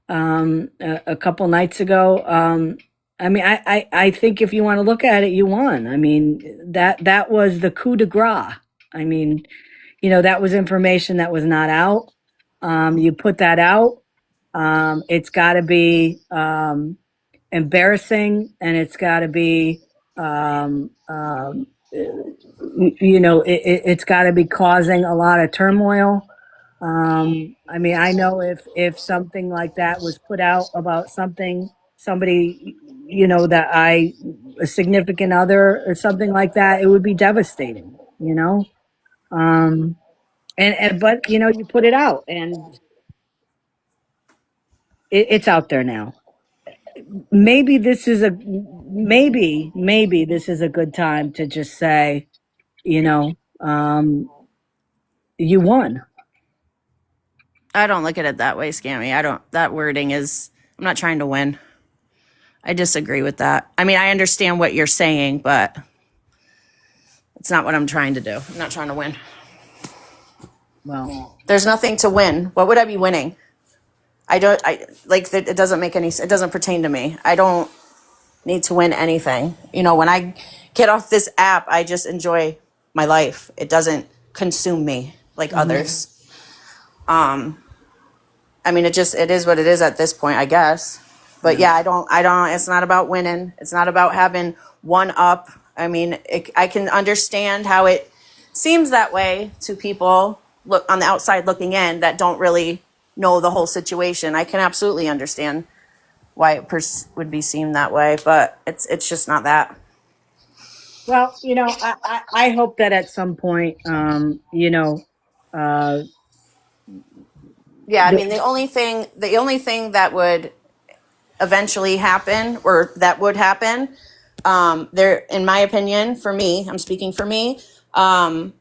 a couple nights ago, I mean, I think if you want to look at it, you won. I mean, that was the coup de grace. I mean, that was information that was not out. You put that out. It's got to be embarrassing, and it's got to be it's got to be causing a lot of turmoil. I mean, I know if something like that was put out about somebody, that a significant other or something like that, it would be devastating, but you put it out, and it's out there now. Maybe this is maybe this is a good time to just say, you know, um, you won. I don't look at it that way, Scammy. I don't. That wording is. I'm not trying to win. I disagree with that. I mean, I understand what you're saying, but it's not what I'm trying to do. I'm not trying to win. Well, there's nothing to win. What would I be winning? It doesn't make any, it doesn't pertain to me. I don't need to win anything. When I get off this app, I just enjoy my life. It doesn't consume me like others. I mean, it is what it is at this point, I guess. But yeah, I don't, it's not about winning. It's not about having one up. I mean, I can understand how it seems that way to people look on the outside looking in that don't really know the whole situation. I can absolutely understand why it would be seen that way, but it's just not that. well, I hope that at some point, Yeah, I mean, the only thing that would eventually happen, or that would happen, there, in my opinion, for me, I'm speaking for me,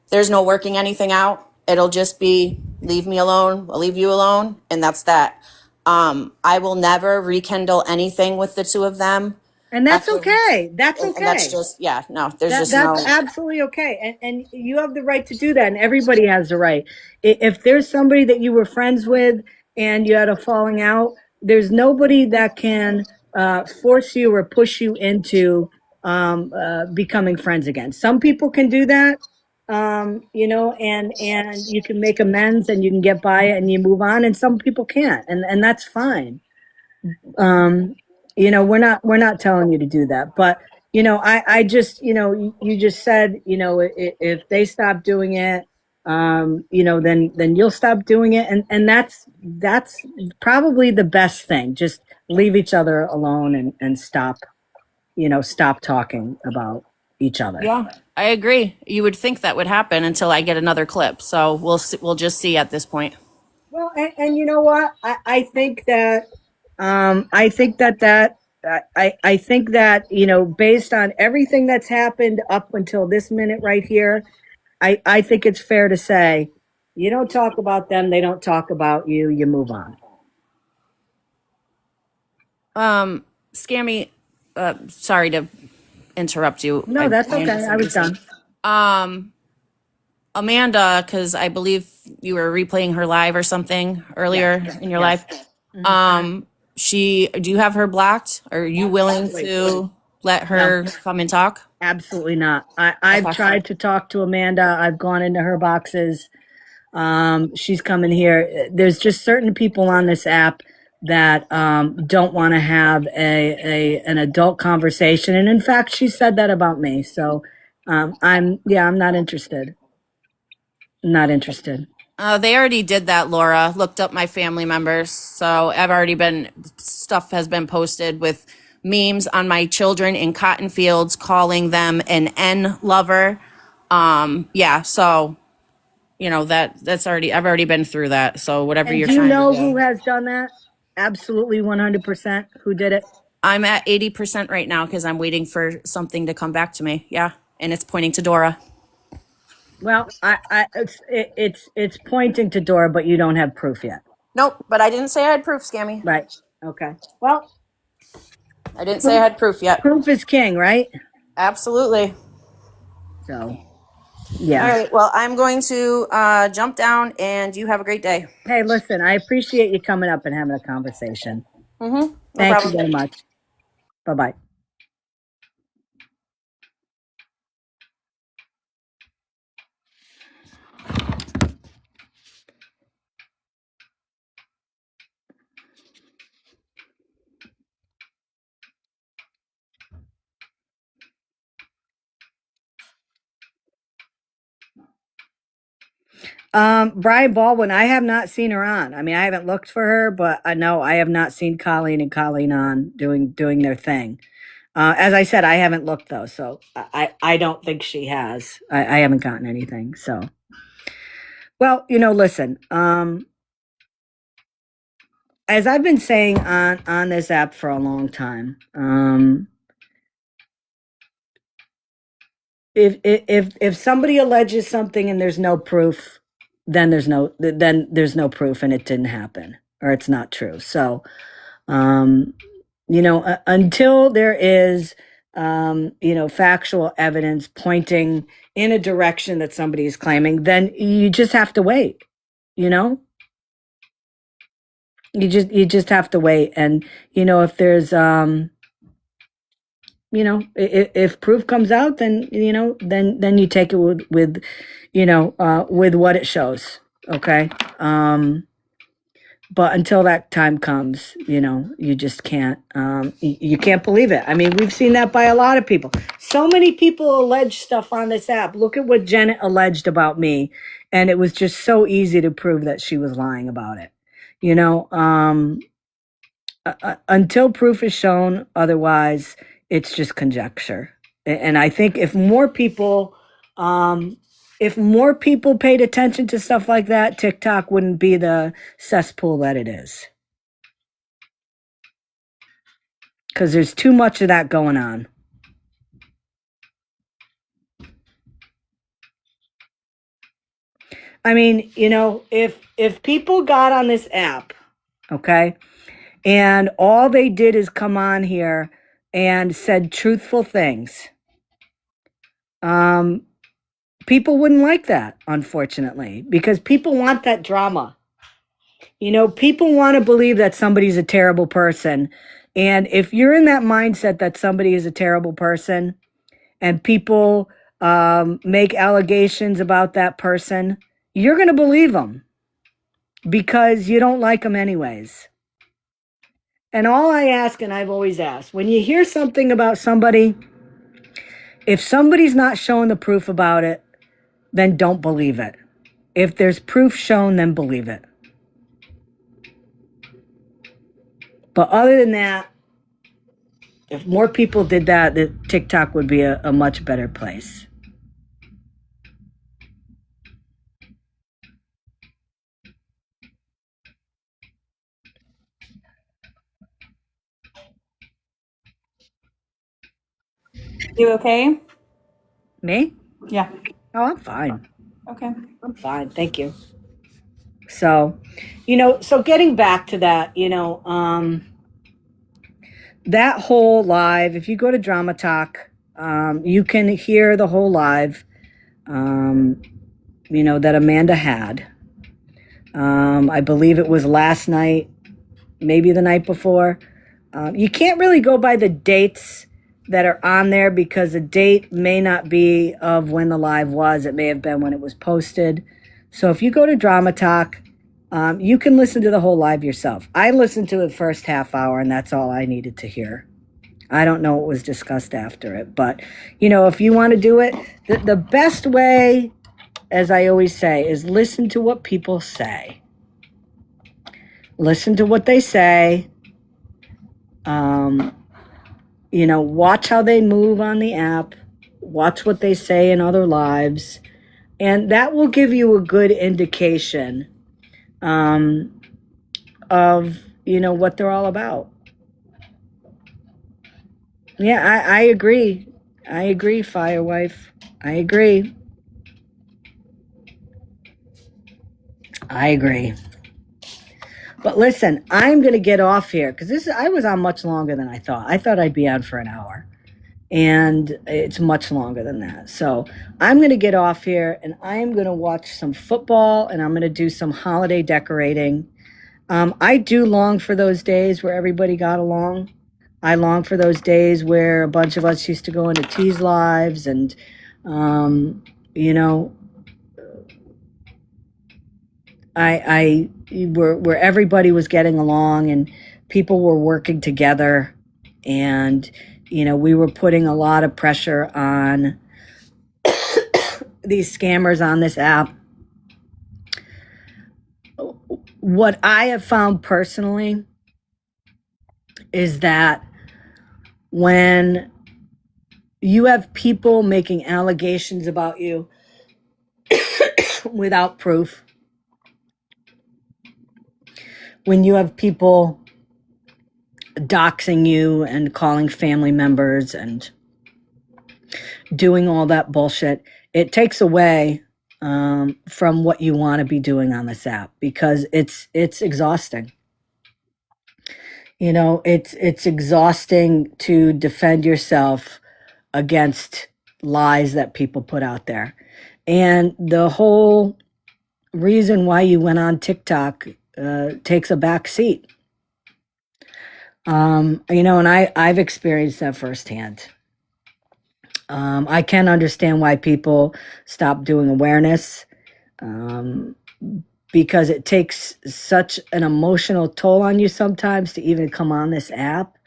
there's no working anything out. It'll just be leave me alone, I'll leave you alone, and that's that. I will never rekindle anything with the two of them. and that's okay. That's And okay. that's just, yeah, no, there's just That's no. absolutely okay, and you have the right to do that, and everybody has the right. If there's somebody that you were friends with and you had a falling out, there's nobody that can force you or push you into becoming friends again. Some people can do that, and you can make amends and you can get by it and you move on, and some people can't, and that's fine. um we're not telling you to do that, but I just, you just said, if they stop doing it, then you'll stop doing it, and that's probably the best thing. Just leave each other alone, and stop talking about each other. Yeah, I agree. You would think that would happen until I get another clip. So we'll just see at this point. Well, and you know what? I think that I think that, based on everything that's happened up until this minute right here, I think it's fair to say you don't talk about them, they don't talk about you, you move on. Scammy, sorry to interrupt you. No, that's I okay. I understand what was you're saying. done. Amanda, because I believe you were replaying her live or something earlier in your Yes. life. Do you have her blocked? Are you willing Absolutely. to let No, her come and talk? absolutely not. I've Okay. tried to talk to Amanda. I've gone into her boxes. She's coming here. There's just certain people on this app that don't want to have an adult conversation, and in fact, she said that about me. So I'm not interested. Not interested. They already did that, Laura. Looked up my family members. So stuff has been posted with memes on my children in cotton fields calling them an N lover. Yeah, so I've already been through that. So whatever And you're do you trying to know who do. has done that? Absolutely 100% who did it. I'm at 80% right now because I'm waiting for something to come back to me. Yeah. And it's pointing to Dora. Well, it's pointing to Dora, but you don't have proof yet. Nope, but I didn't say I had proof, Scammy. Right. Okay. Well, I didn't say I had proof yet. proof is king, right? Absolutely. So, All yeah. right. Well, I'm going to jump down and you have a great day. Hey, listen, I appreciate you coming up and having a conversation. No Thank you problem. very much. Bye-bye. Brian Baldwin, I have not seen her on. I mean, I haven't looked for her, but I know I have not seen Colleen and Colleen on doing their thing. As I said, I haven't looked though, so I don't think she has. I haven't gotten anything. So, well, listen. As I've been saying on this app for a long time, if somebody alleges something and there's no proof, then there's no proof and it didn't happen or it's not true. So, um, until there is factual evidence pointing in a direction that somebody is claiming, then you just have to wait. You know, you just have to wait, and if there's if proof comes out, then then you take it with what it shows. Okay. But until that time comes, you just can't you can't believe it. I mean, we've seen that by a lot of people. So many people allege stuff on this app. Look at what Janet alleged about me, and it was just so easy to prove that she was lying about it. Until proof is shown otherwise, it's just conjecture. And I think if more people paid attention to stuff like that, TikTok wouldn't be the cesspool that it is. Because there's too much of that going on. I mean, if people got on this app, okay, and all they did is come on here and said truthful things, people wouldn't like that, unfortunately, because people want that drama. People want to believe that somebody's a terrible person. And if you're in that mindset that somebody is a terrible person and people make allegations about that person, you're going to believe them because you don't like them anyways. And all I ask, and I've always asked, when you hear something about somebody, if somebody's not showing the proof about it, then don't believe it. If there's proof shown, then believe it. But other than that, if more people did that, TikTok would be a much better place. You okay? Me? Yeah. Oh, I'm fine. Okay. I'm fine. Thank you. So, so getting back to that, that whole live, if you go to Drama Talk, you can hear the whole live, um, that Amanda had. I believe it was last night, maybe the night before. You can't really go by the dates that are on there because the date may not be of when the live was. It may have been when it was posted. So if you go to Drama Talk, you can listen to the whole live yourself. I listened to the first half hour, and that's all I needed to hear. I don't know what was discussed after it, but if you want to do it, the best way, as I always say, is listen to what people say. Listen to what they say. Watch how they move on the app. Watch what they say in other lives, and that will give you a good indication of what they're all about. Yeah, I agree. I agree, Firewife. I agree. I agree. But listen, I'm going to get off here because I was on much longer than I thought. I thought I'd be on for an hour, and it's much longer than that. So I'm going to get off here, and I am going to watch some football, and I'm going to do some holiday decorating. I do long for those days where everybody got along. I long for those days where a bunch of us used to go into T's lives and, you know, where everybody was getting along and people were working together, and we were putting a lot of pressure on these scammers on this app. What I have found personally is that when you have people making allegations about you without proof, when you have people doxing you and calling family members and doing all that bullshit, it takes away from what you want to be doing on this app because it's exhausting. It's exhausting to defend yourself against lies that people put out there. And the whole reason why you went on TikTok takes a back seat. And I've experienced that firsthand. I can understand why people stop doing awareness because it takes such an emotional toll on you sometimes to even come on this app.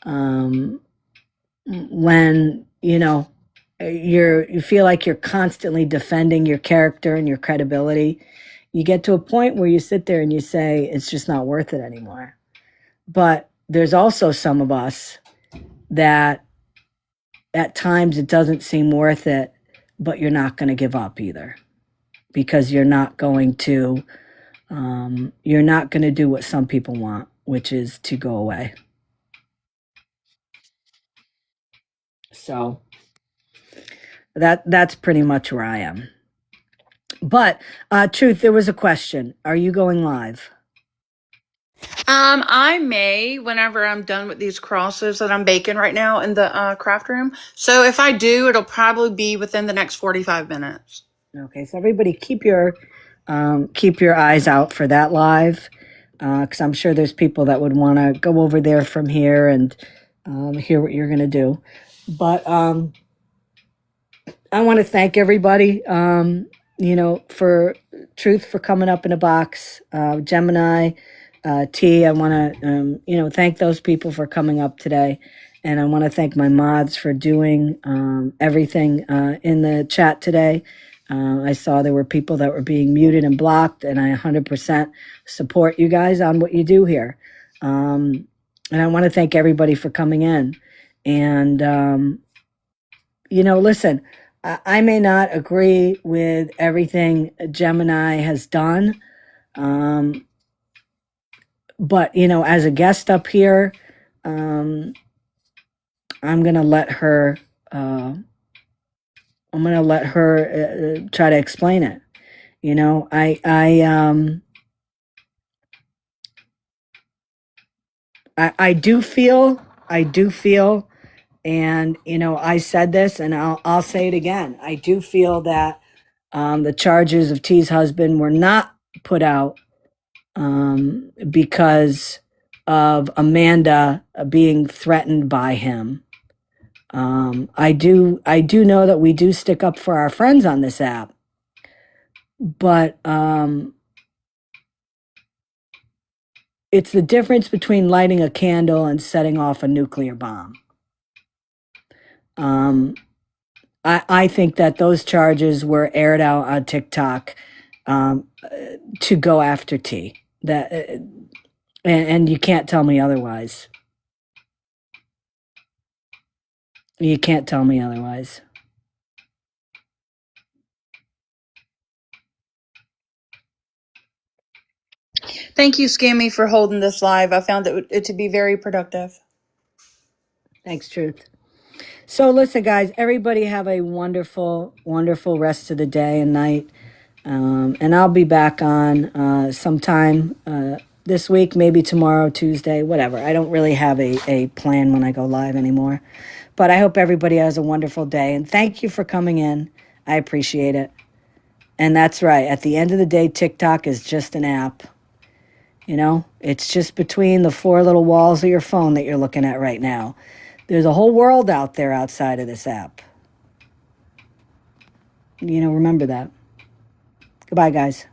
When you feel like you're constantly defending your character and your credibility, you get to a point where you sit there and you say it's just not worth it anymore. But there's also some of us that at times it doesn't seem worth it, but you're not going to give up either, because you're not going to do what some people want, which is to go away. So that's pretty much where I am. But Truth, there was a question. Are you going live? I may whenever I'm done with these crosses that I'm baking right now in the craft room. So if I do, it'll probably be within the next 45 minutes. Okay, so everybody keep your eyes out for that live, because I'm sure there's people that would want to go over there from here and hear what you're going to do. But I want to thank everybody, for Truth for coming up in a box, Gemini, T. I want to, thank those people for coming up today. And I want to thank my mods for doing everything in the chat today. I saw there were people that were being muted and blocked, and I 100% support you guys on what you do here. And I want to thank everybody for coming in. And, listen, I may not agree with everything Gemini has done. But, as a guest up here, I'm going to let her I'm going to let her try to explain it. You know, I do feel, and you know, I said this, and I'll say it again. I do feel that the charges of T's husband were not put out because of Amanda being threatened by him. I do know that we do stick up for our friends on this app, but it's the difference between lighting a candle and setting off a nuclear bomb. I think that those charges were aired out on TikTok to go after T. That and you can't tell me otherwise. You can't tell me otherwise. Thank you, Scammy, for holding this live. I found it to be very productive. Thanks, Truth. So listen, guys, everybody have a wonderful, wonderful rest of the day and night. And I'll be back on sometime this week, maybe tomorrow, Tuesday, whatever. I don't really have a plan when I go live anymore. But I hope everybody has a wonderful day. And thank you for coming in. I appreciate it. And that's right. At the end of the day, TikTok is just an app. You know, it's just between the four little walls of your phone that you're looking at right now. There's a whole world out there outside of this app. You know, remember that. Goodbye, guys.